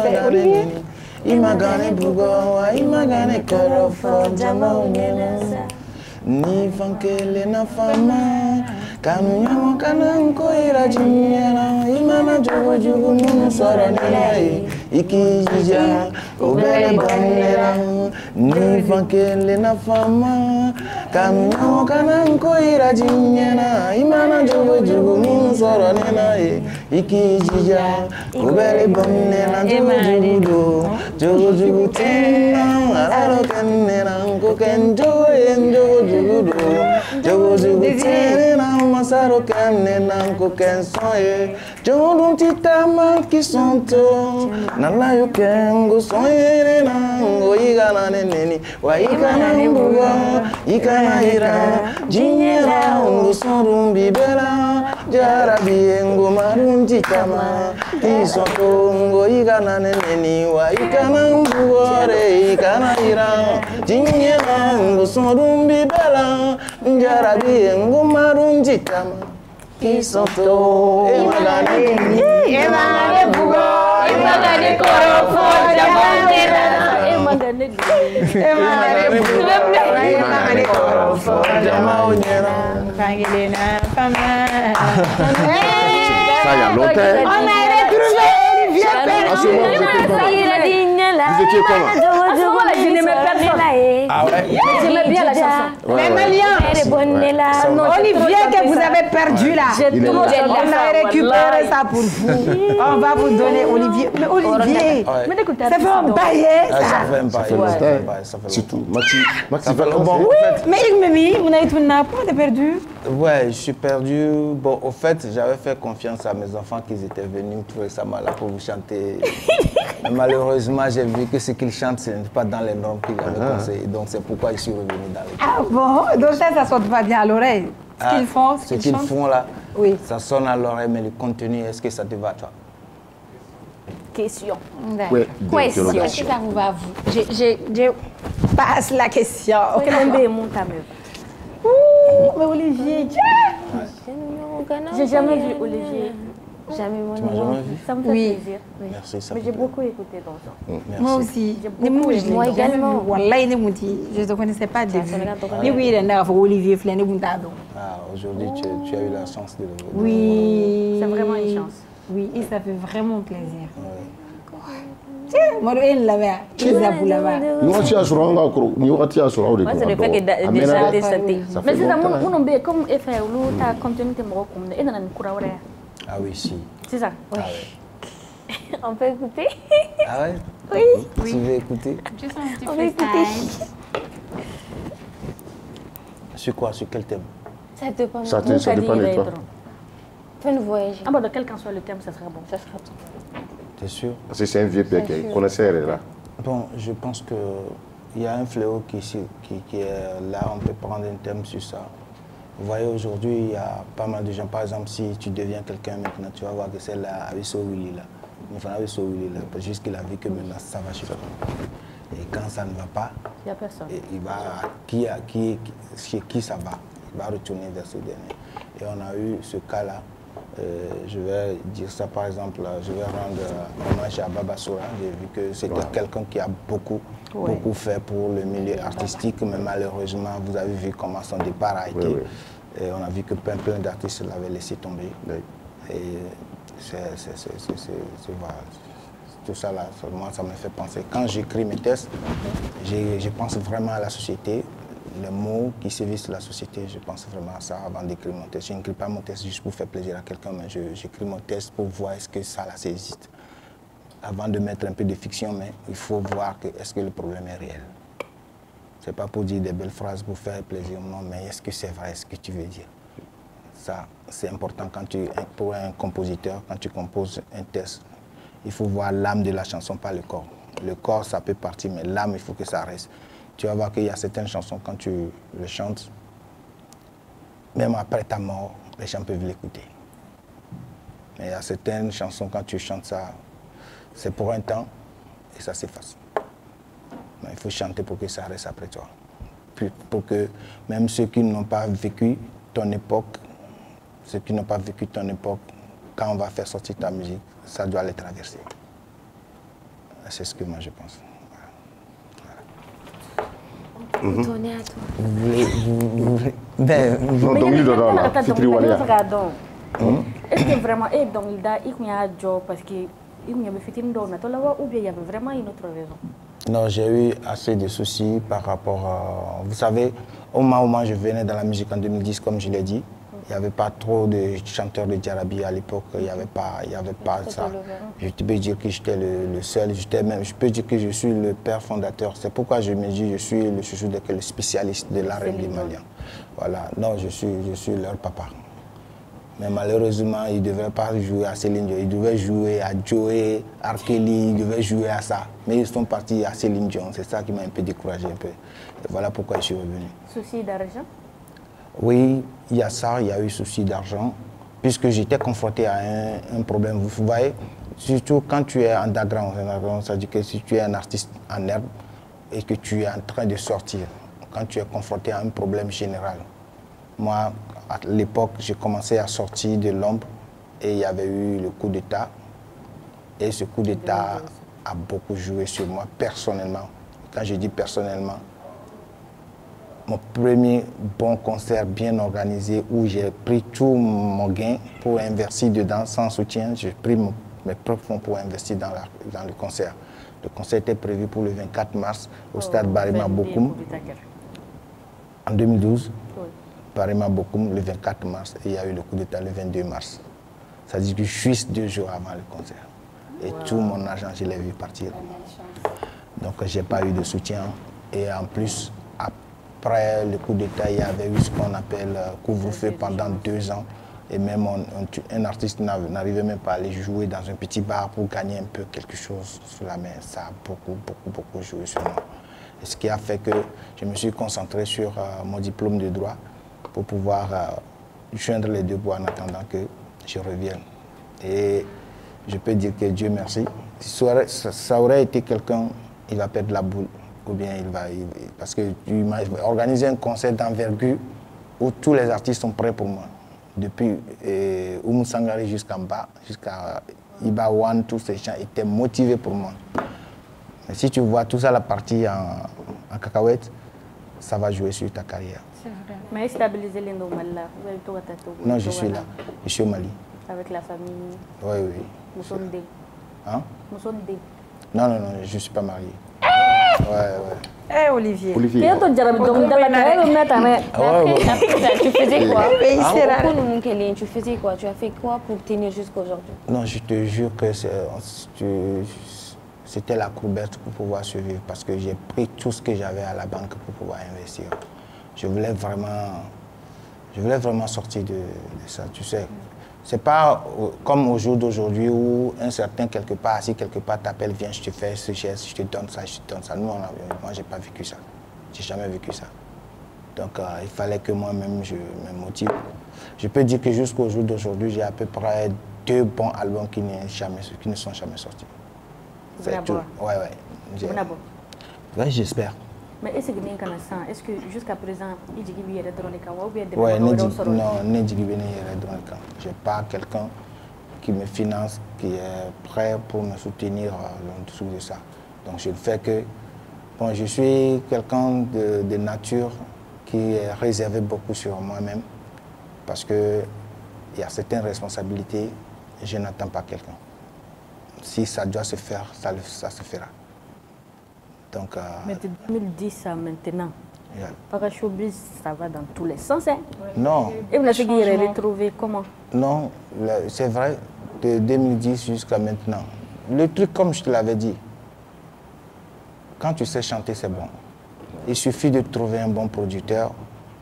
c'est Olivier. Imagane bugo wa imagane korofo jama ungenesa ni fankele na fama kanu nyamo kananko irajinyana imana jugu jugu munu soro nilai ikijija ubele bonera ni fankele na fama kanu nyamo kananko irajinyana imana jugu jugu munu soro nilai ikijija ubele bonera jugu jugu jugu jugu tina alaro kenera nko kenjo enjo jugu jugu jugu tina masaro kenena nko kensoye jodo titama kisonto nala yo kengo soye nango igana neni wa igana mbugo igana ira jinyera ngo sorumbi bela jarabi ngo marunji tama kisonto ngo igana neni wa igana mbugo re igana ira jinyera ngo sorumbi bela jarabi ngo marunji tama Kisonto, Emagane bugo, Emagane korofo, Jamandera, Emagane bugo, Emagane korofo, Jamandera, Kangelena, Fama. Ça, il y a longtemps. On a retrouvé Olivier Vous étiez comment? Je n'aimais personne. Ah ouais? J'aimais bien la chanson. Mais Malian, Olivier que vous avez perdu là, on a récupéré ça pour vous. On va vous donner Olivier. Mais Olivier, ça fait un bail. Ça fait un bail. Surtout, Maxi va bon, mais Mimi, vous n'avez pas perdu? Ouais, je suis perdu. Bon, au fait, j'avais fait confiance à mes enfants qu'ils étaient venus tout récemment là pour vous chanter. Malheureusement, j'ai vu que ce qu'ils chantent, ce n'est pas dans les normes qu'ils avaient conseillé. Donc, c'est pourquoi je suis revenu dans les... Ah bon? Donc ça ne sonne pas bien à l'oreille. Ce qu'ils font, ce qu'ils font là, oui. Ça sonne à l'oreille, mais le contenu, est-ce que ça te va, toi? Question. Ouais, question. Est-ce que ça vous va, vous? Je passe la question. Ok, mais Olivier, j'ai jamais vu Olivier. Jamais moi. Ça me fait plaisir. Oui. Merci, ça mais j'ai beaucoup écouté dans ça. Merci. Moi aussi. Moi également. Je ne te connaissais pas du tout. Olivier Flane. Aujourd'hui, tu as eu la chance de le voir. Oui. C'est vraiment une chance. Oui, et ça fait vraiment plaisir. Tiens, moi, je l'avais. Tu l'as pour là-bas. Moi, tu as sur un gars, moi, tu as sur un gars. Moi, c'est le fait que déjà décédé. Mais c'est ça, mon nom, comme effet, ou ta continuité, moi, comme et dans une cour. Ah oui, si. C'est ça. Oui. On peut écouter? Ah ouais? Oui. Tu veux écouter? On peut écouter. Sur quoi? Sur quel thème? Ça dépend. Ça dépend de toi. Fais nous voyager. Ah bon, de quel qu'en soit le thème, ça sera bon. Ça sera tout. T'es sûr? Parce que c'est un vieux père qui connaissait là. Bon, je pense qu'il y a un fléau qui est là. On peut prendre un thème sur ça. Vous voyez, aujourd'hui, il y a pas mal de gens. Par exemple, si tu deviens quelqu'un maintenant, tu vas voir que c'est là, avec Willy là. Il faut avec Willy là, parce qu'il a vu que maintenant ça va chez toi. Et quand ça ne va pas, il n'y a personne. Il va, chez qui ça va, il va retourner vers ce dernier. Et on a eu ce cas-là. Je vais dire ça par exemple, je vais rendre hommage à Baba Soura. J'ai vu que c'était quelqu'un qui a beaucoup fait pour le milieu artistique, mais malheureusement, vous avez vu comment son départ a été. Et on a vu que plein d'artistes l'avaient laissé tomber. Et voilà. Tout ça là, moi ça me fait penser. Quand j'écris mes textes, je pense vraiment à la société. Les mots qui sévissent la société, je pense vraiment à ça avant d'écrire mon texte. Je n'écris pas mon texte juste pour faire plaisir à quelqu'un, mais j'écris mon texte pour voir est-ce que ça là, ça existe. Avant de mettre un peu de fiction, mais il faut voir que est-ce que le problème est réel. Ce n'est pas pour dire des belles phrases pour faire plaisir, non, mais est-ce que c'est vrai ce que tu veux dire? Ça, c'est important pour un compositeur, quand tu composes un texte, il faut voir l'âme de la chanson, pas le corps. Le corps, ça peut partir, mais l'âme, il faut que ça reste. tu vas voir qu'il y a certaines chansons, quand tu les chantes, même après ta mort, les gens peuvent l'écouter. Mais il y a certaines chansons, quand tu chantes ça, c'est pour un temps et ça s'efface. Il faut chanter pour que ça reste après toi. Pour que même ceux qui n'ont pas vécu ton époque, quand on va faire sortir ta musique, ça doit les traverser. C'est ce que moi je pense. Retournez à toi. Est-ce que vraiment, donc il y a un job parce que il y avait ou bien il y avait vraiment une autre raison? Non, j'ai eu assez de soucis par rapport à... Vous savez, au moment où moi je venais dans la musique en 2010, comme je l'ai dit, il n'y avait pas trop de chanteurs de Djarabi à l'époque, il n'y avait pas ça. Je peux dire que j'étais le seul, je peux dire que je suis le père fondateur. C'est pourquoi je me dis que je suis le chouchou le spécialiste de l'R&B malien. Voilà, non, je suis leur papa. Mais malheureusement, ils ne devaient pas jouer à Céline Dion, ils devaient jouer à Joey, R. Kelly, ils devaient jouer à ça. Mais ils sont partis à Céline Dion, c'est ça qui m'a un peu découragé. Et voilà pourquoi je suis revenu. Souci d'argent? Oui, il y a ça, il y a eu souci d'argent, puisque j'étais confronté à un problème. Vous voyez, surtout quand tu es underground, c'est-à-dire que si tu es un artiste en herbe et que tu es en train de sortir, quand tu es confronté à un problème général. Moi, à l'époque, j'ai commencé à sortir de l'ombre et il y avait eu le coup d'État. Et ce coup d'État a beaucoup joué sur moi personnellement. Quand je dis personnellement, mon premier bon concert bien organisé où j'ai pris tout mon gain pour investir dedans sans soutien, j'ai pris mes propres fonds pour investir dans le concert. Le concert était prévu pour le 24 mars au stade Barima Bokoum en 2012. Barima Bokoum le 24 mars et il y a eu le coup d'État le 22 mars. Ça dit que juste 2 jours avant le concert. Et tout mon argent, je l'ai vu partir. Donc je n'ai pas eu de soutien. Et en plus, après le coup d'État, il y avait eu ce qu'on appelle couvre-feu pendant 2 ans. Et même un artiste n'arrivait même pas à aller jouer dans un petit bar pour gagner un peu quelque chose sous la main. Ça a beaucoup joué sur moi. Et ce qui a fait que je me suis concentré sur mon diplôme de droit pour pouvoir joindre les deux bouts en attendant que je revienne. Et je peux dire que Dieu merci. Ça aurait été quelqu'un, il va perdre la boule, ou bien parce que tu imagines, organiser un concert d'envergure où tous les artistes sont prêts pour moi. Depuis Oumou Sangari jusqu'en bas, jusqu'à Iba One, tous ces gens étaient motivés pour moi. Mais si tu vois tout ça, la partie en cacahuète, ça va jouer sur ta carrière. C'est vrai. Mais stabiliser les normales là. Non, je suis là. Je suis au Mali. Avec la famille? Oui. Nous sommes des. Hein? Nous sommes des. Non, je ne suis pas marié. Ouais. Olivier. Tu faisais quoi? Tu as fait quoi pour tenir jusqu'à aujourd'hui? Non, je te jure que c'était la courbette pour pouvoir survivre parce que j'ai pris tout ce que j'avais à la banque pour pouvoir investir. Je voulais vraiment sortir de ça, tu sais. C'est pas comme au jour d'aujourd'hui où un certain quelque part, assis quelque part, t'appelle, viens, je te fais ce geste, je te donne ça, je te donne ça. Nous, moi, j'ai pas vécu ça. J'ai jamais vécu ça. Donc, il fallait que moi-même, je me motive. Je peux dire que jusqu'au jour d'aujourd'hui, j'ai à peu près 2 bons albums qui ne sont jamais sortis. C'est tout. Ouais. J'espère. Mais est-ce que jusqu'à présent, il dit qu'il y a des drones ou bien des non, je n'ai pas quelqu'un qui me finance, qui est prêt pour me soutenir en dessous de ça. Donc je ne fais que... Bon, je suis quelqu'un de nature qui est réservé beaucoup sur moi-même parce qu'il y a certaines responsabilités, je n'attends pas quelqu'un. Si ça doit se faire, ça se fera. Donc, mais de 2010 à maintenant, para showbiz, ça va dans tous les sens. Hein? Non. Et vous avez retrouvé comment? Non, c'est vrai, de 2010 jusqu'à maintenant. Le truc, comme je te l'avais dit, quand tu sais chanter, c'est bon. Il suffit de trouver un bon producteur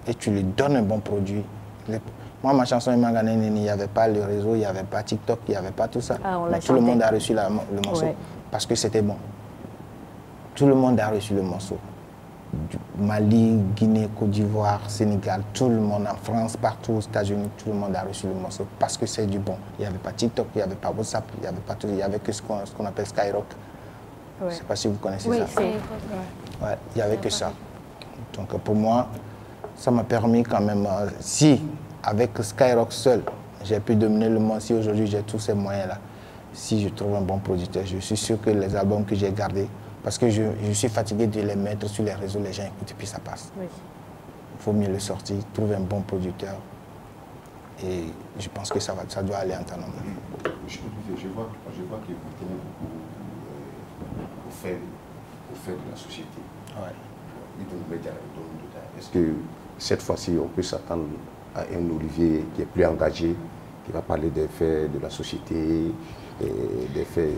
et tu lui donnes un bon produit. Moi, ma chanson il n'y avait pas le réseau, il n'y avait pas TikTok, il n'y avait pas tout ça. Tout le monde a reçu le morceau parce que c'était bon. Tout le monde a reçu le morceau. Mali, Guinée, Côte d'Ivoire, Sénégal, tout le monde, en France, partout aux États-Unis, tout le monde a reçu le morceau parce que c'est du bon. Il n'y avait pas TikTok, il n'y avait pas WhatsApp, il n'y avait pas tout, il n'y avait que ce qu'on appelle Skyrock. Je ne sais pas si vous connaissez ça. Ouais, il n'y avait que ça. Donc pour moi, ça m'a permis quand même, si avec Skyrock seul, j'ai pu dominer le monde, si aujourd'hui j'ai tous ces moyens-là, si je trouve un bon producteur, je suis sûr que les albums que j'ai gardés, parce que je suis fatigué de les mettre sur les réseaux, les gens écoutent et puis ça passe. Oui. Il faut mieux le sortir, trouver un bon producteur. Et je pense que ça doit aller en temps normal. Je vois que vous tenez beaucoup au fait de la société. Ouais. Est-ce que cette fois-ci, on peut s'attendre à un Olivier qui est plus engagé, qui va parler des faits de la société, des faits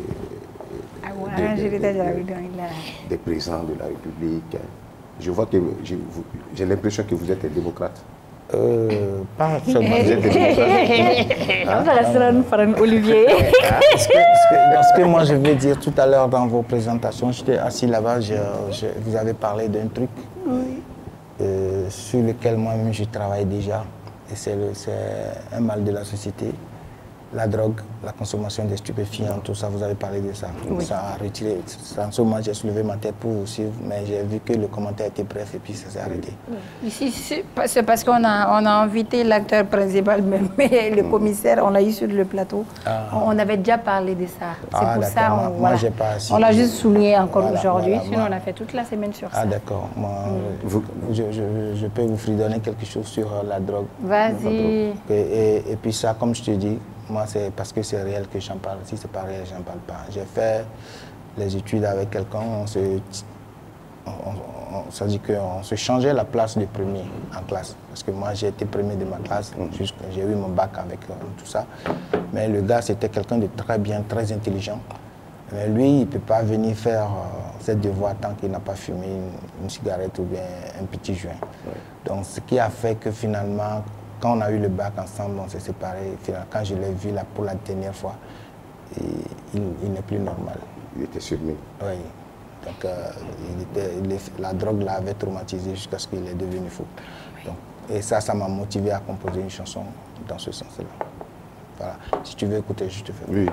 des présidents de la République? Je vois que j'ai l'impression que vous êtes un démocrate. Pas seulement vous êtes démocrate. Olivier. Parce que moi je vais dire tout à l'heure dans vos présentations, j'étais assis là-bas, vous avez parlé d'un truc sur lequel moi-même je travaille déjà. Et c'est un mal de la société. La drogue, la consommation des stupéfiants, tout ça, vous avez parlé de ça. Oui. Ça a retiré. En ce moment, j'ai soulevé ma tête pour vous suivre, mais j'ai vu que le commentaire était bref et puis ça s'est arrêté. Ici, c'est parce qu'on a invité l'acteur principal, mais le commissaire, on l'a eu sur le plateau. On avait déjà parlé de ça. C'est pour ça on l'a juste souligné encore aujourd'hui. Sinon, on a fait toute la semaine sur ça. Ah d'accord. Je peux vous fredonner quelque chose sur la drogue. Vas-y. Et puis ça, comme je te dis, moi, c'est parce que c'est réel que j'en parle. Si c'est pas réel, j'en parle pas. J'ai fait les études avec quelqu'un, ça dit qu'on se changeait la place de premier en classe. Parce que moi, j'ai été premier de ma classe, j'ai eu mon bac avec tout ça. Mais le gars, c'était quelqu'un de très bien, très intelligent. Mais lui, il ne peut pas venir faire ses devoirs tant qu'il n'a pas fumé une cigarette ou bien un petit joint. Donc, ce qui a fait que finalement, quand on a eu le bac ensemble, on s'est séparés. Quand je l'ai vu là pour la dernière fois, il n'est plus normal. Il était surmis. Oui. Donc la drogue l'avait traumatisé jusqu'à ce qu'il est devenu fou. Oui. Donc, et ça m'a motivé à composer une chanson dans ce sens-là. Voilà. Si tu veux écouter, je te fais. Oui.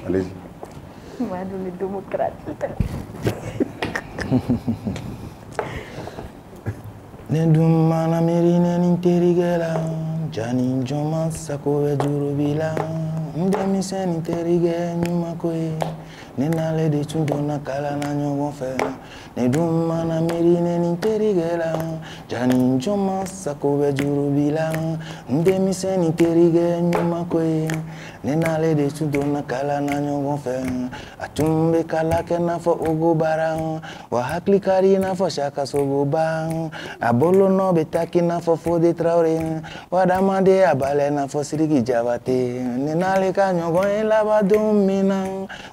Allez-y. Moi, le démocrate. Nedumana mirine ninterigela jani joma sakowe jurubila ndemise ninterige nyuma koe nenale de tundona kala na nyongo fe nedumana mirine ninterigela jani joma sakowe jurubila ndemise ninterige nyuma koe nenale de tundona kala na nyongo fe atumbe kala kena fo ogobara wa hakli kari na fo shaka sogoba Bolo no betaki na fo Fodé Traoré wadamande abale na fo Sidiki Diabaté nenale ka nyongo elaba domina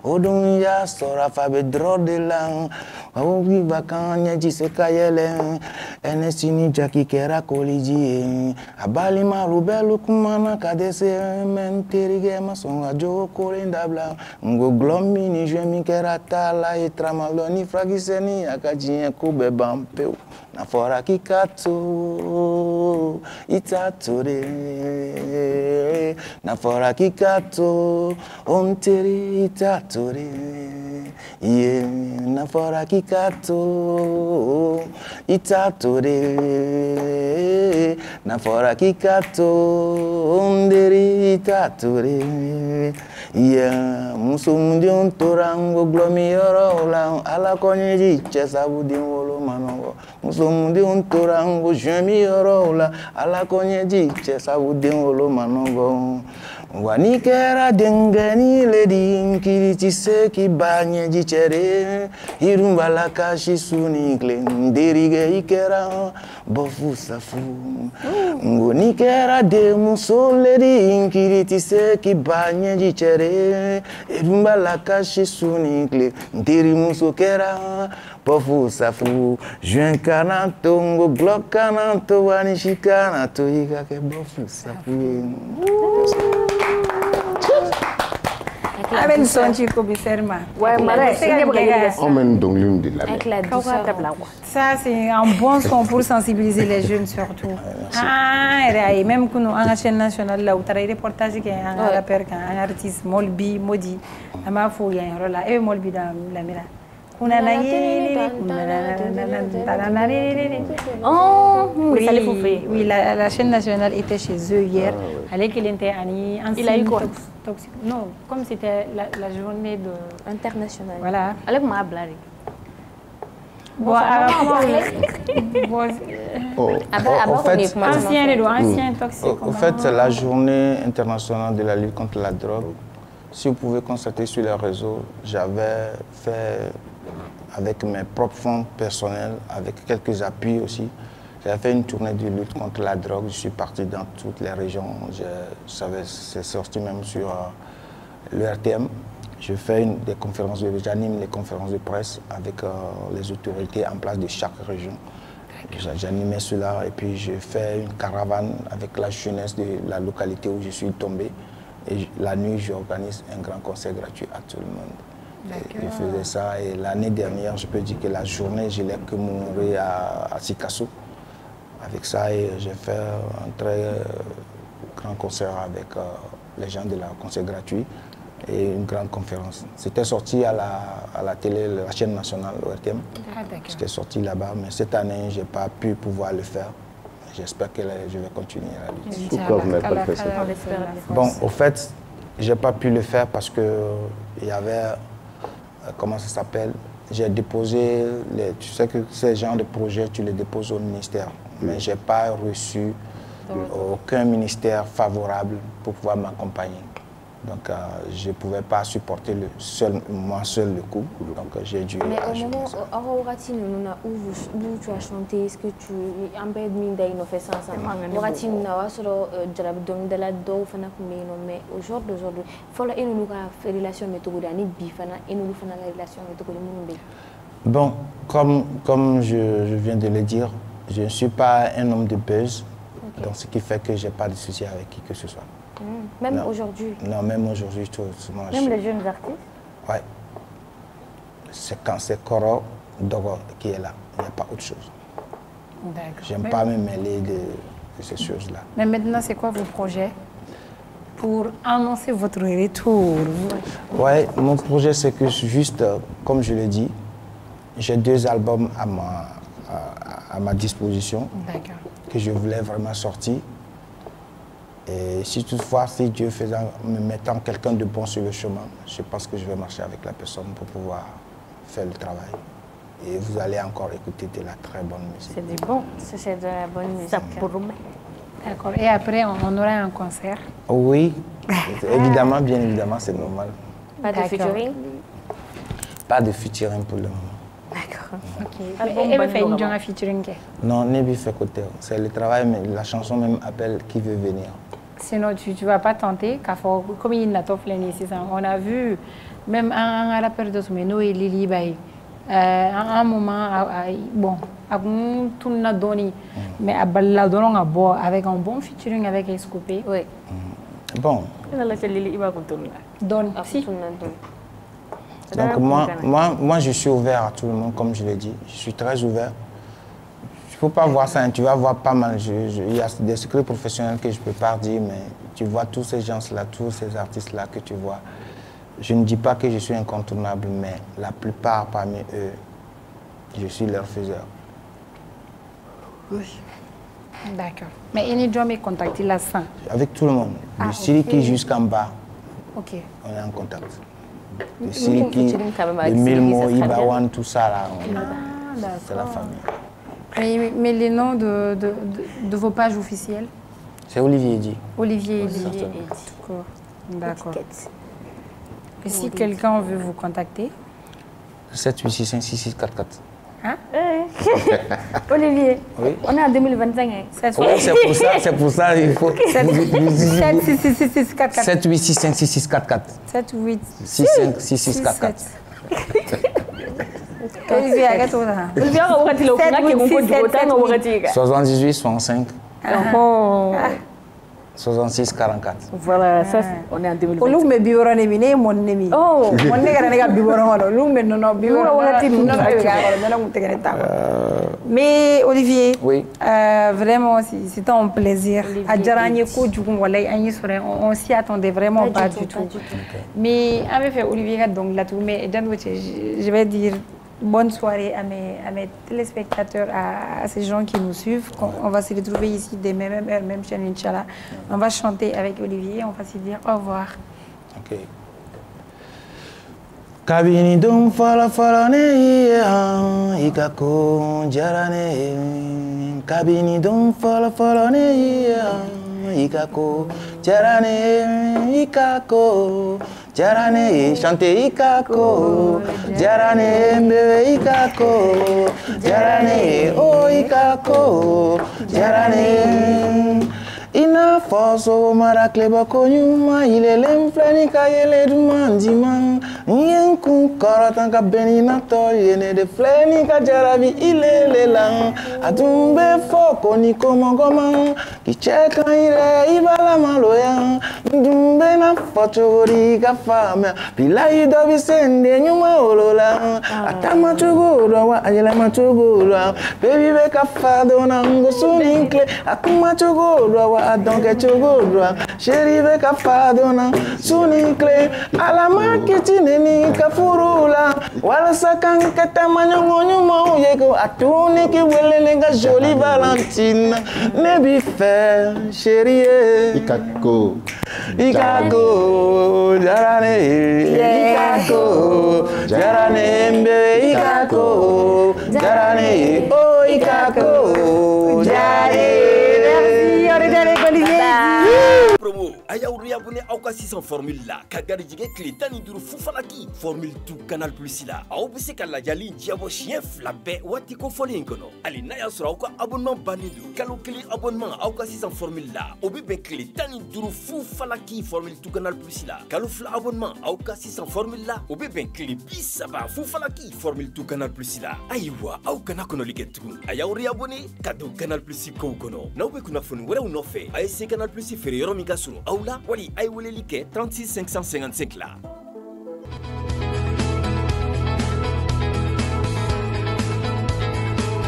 odun ya sora fa be dro de la wawi bakanya jiseka yele enesini jaki kera koliji abali marubelu kumana kadese menterige masonga jo kolindabla ngo glomini jemi kera tala etramaloni fragiseni akajien kube bampeu na fora kikato itatore na fora kikato omtere itatore ye na fora kikato itatore na fora kikato omdere itatore ye muso mundi ontorango glomi yoro la ala konyeji chesabudin wolo manongo muso mundi ontorango jemi yoro la ala konyeji chesabudin wolo manongo wani kera dengani ledi kiriti seki banye jichere irumba la kashi sunikle nderige ikera bofu safu ngoni kera de muso ledi kiriti seki banye jichere irumba la kashi sunikle nderi muso kera bofu safu juin kanato ngo glock kanato wani shikanato ikake bofu safu. avec son chico biserma. Ouais, on mène donc l'une de la ça c'est un bon son pour sensibiliser les jeunes surtout. Et même que nous en chaîne nationale là où tu as des reportages qui un rappeur un artiste Molbi Modi ama fo ya rola et Molbi dans la mira. Oh, oui, la chaîne nationale était chez eux hier. Il a eu quoi? Non, comme c'était la journée internationale. Voilà. Avec ma blague. Au fait, la journée internationale de la lutte contre la drogue, si vous pouvez constater sur les réseaux, j'avais fait avec mes propres fonds personnels, avec quelques appuis aussi. J'ai fait une tournée de lutte contre la drogue. Je suis parti dans toutes les régions. C'est sorti même sur l'URTM. Je fais j'anime les conférences de presse avec les autorités en place de chaque région. J'animais cela et puis je fais une caravane avec la jeunesse de la localité où je suis tombé. Et la nuit, j'organise un grand concert gratuit à tout le monde. Je faisais ça et l'année dernière, je peux dire que la journée, je l'ai commémorée à Sikasso. Avec ça, j'ai fait un très grand concert avec les gens de la concert gratuit et une grande conférence. C'était sorti à la télé, la chaîne nationale, ORTM. C'était sorti là-bas, mais cette année, je n'ai pas pu pouvoir le faire. J'espère que je vais continuer à le faire. Pourquoi vous n'avez pas fait ça? Bon, au fait, je n'ai pas pu le faire parce qu'il y avait... Comment ça s'appelle? J'ai déposé, tu sais que ces genres de projets, tu les déposes au ministère. Mais je n'ai pas reçu aucun ministère favorable pour pouvoir m'accompagner. Donc, je ne pouvais pas supporter moi seul le coup. Donc, j'ai dû... Mais au moment où tu as chanté, est-ce que tu as un peu fait ça ensemble? Mais au jour d'aujourd'hui, il faut une relation Bon, comme je viens de le dire, je ne suis pas un homme de buzz. Donc, ce qui fait que je n'ai pas de souci avec qui que ce soit. Même aujourd'hui? Non, même aujourd'hui, tout. Même les jeunes artistes? Oui. C'est quand c'est Koro Dogo qui est là. Il n'y a pas autre chose. Je n'aime pas me mêler de ces choses-là. Mais maintenant, c'est quoi vos projets pour annoncer votre retour? Oui, mon projet, c'est que juste, comme je l'ai dit, j'ai 2 albums à ma disposition que je voulais vraiment sortir. Et si toutefois, si Dieu me mettant quelqu'un de bon sur le chemin, je pense que je vais marcher avec la personne pour pouvoir faire le travail. Et vous allez encore écouter de la très bonne musique. C'est du bon, c'est de la bonne musique. Ça promet. D'accord. Et après, on aura un concert? Oui, évidemment, bien évidemment, c'est normal. Pas de featuring? Pas de featuring pour le moment. D'accord. Et vous faites une featuring? Non, Nebi fait côté. C'est le travail, mais la chanson même appelle Qui veut venir. Sinon, tu ne vas pas tenter, comme il n'a pas fait on a vu même un rappeur de Soumeno et Lili Baye. À un moment, bon, tout le monde donné, mais avec un bon featuring avec Escopé. Oui. Bon. Donne. Si. Donc moi, je suis ouvert à tout le monde, comme je l'ai dit. Je suis très ouvert. Il ne faut pas voir ça, tu vas voir pas mal. Il y a des secrets professionnels que je ne peux pas dire, mais tu vois tous ces gens-là, tous ces artistes-là que tu vois. Je ne dis pas que je suis incontournable, mais la plupart parmi eux, je suis leur faiseur. Oui. D'accord. Mais il doit me contacter là sans. Avec tout le monde. De Siriki jusqu'en bas. Ok. On est en contact. De Siriki, de Milmo, Ibawan, tout ça là. C'est la famille. Mais les noms de vos pages officielles? C'est Olivier Eddy. Olivier Eddy. D'accord. Et si quelqu'un veut vous contacter? 7865644. Hein? Olivier, oui. On est en 2025. Oui, c'est pour ça, il faut... 7865644. 7865644. 7865644. Olivier, arrête tout ça. 78, 65. 66 44. Voilà, ça, on est en 2020. Olu me biboro ne mi ne mon ne mi. Oh, mon ne gara ne ga biboro ngolo. Lu me no biboro wala non me tegene ta. Mais Olivier, oui. Vraiment c'était un plaisir. Adjarani ko djugum walay anyi sore on s'y attendait vraiment pas du tout. Mais avec fait Olivier donc là tout mais je vais dire bonne soirée à mes téléspectateurs, à ces gens qui nous suivent. On va se retrouver ici dès même heure, même chaîne, Inch'Allah. On va chanter avec Olivier, on va se dire au revoir. Ok. Kabini dum fala fala ne ikako jarane. Kabini dum fala fala ne ikako jarane ikako. Jarane chante ikako, jarane mbebe ikako, jarane o ikako, jarane. Ina foso mara kleba konyuma ilele mflani ka yele dumandima nyenku koratan ka benina to yene de flani ka jarabi ilele lang atumbe foko ni komongoma kicheka ire ibala maloya ndumbe na fochori ka fama pilai do bisende nyuma olola atama chuguro wa ayela machuguro baby be ka fado na ngosuninkle akuma chuguro wa adonke chuguro sheri be ka fado na sunikle ala makitine ni ka furula wala sakan kata manyongo nyuma yeko atuni ki welele nga jolie Valentine ne bi faire chérie ikako ikako jarane ikako jarane mbe ikako jarane oh ikako jarane. Promo ayaouri abonné aw ka sisan formule la ka garijigɛ tile 15 fufalaki formule tout canal plus la aw bɛ se ka lajali diabo siɲɛ 2 bɛɛ waati kofɔlen kɔnɔ hali n'a y'a sɔrɔ aw ka abonnement bannen don kalo 1 abonnement aw ka sisan formule la o bɛ bɛn tile 15 fufalaki formule tout canal plus la kalo 2 abonnement aw ka sisan formule la o bɛ bɛn tile 30 fufalaki formule tout canal plus la ayiwa aw kana kɔnɔli kɛ tugun a y'aw abonné ka don canal plus kow kɔnɔ n'aw bɛ kunnafoni wɛrɛw nɔfɛ a ye se canal plus feere yɔrɔ min ka surun aw la wali a ye weleli kɛ 36 555 la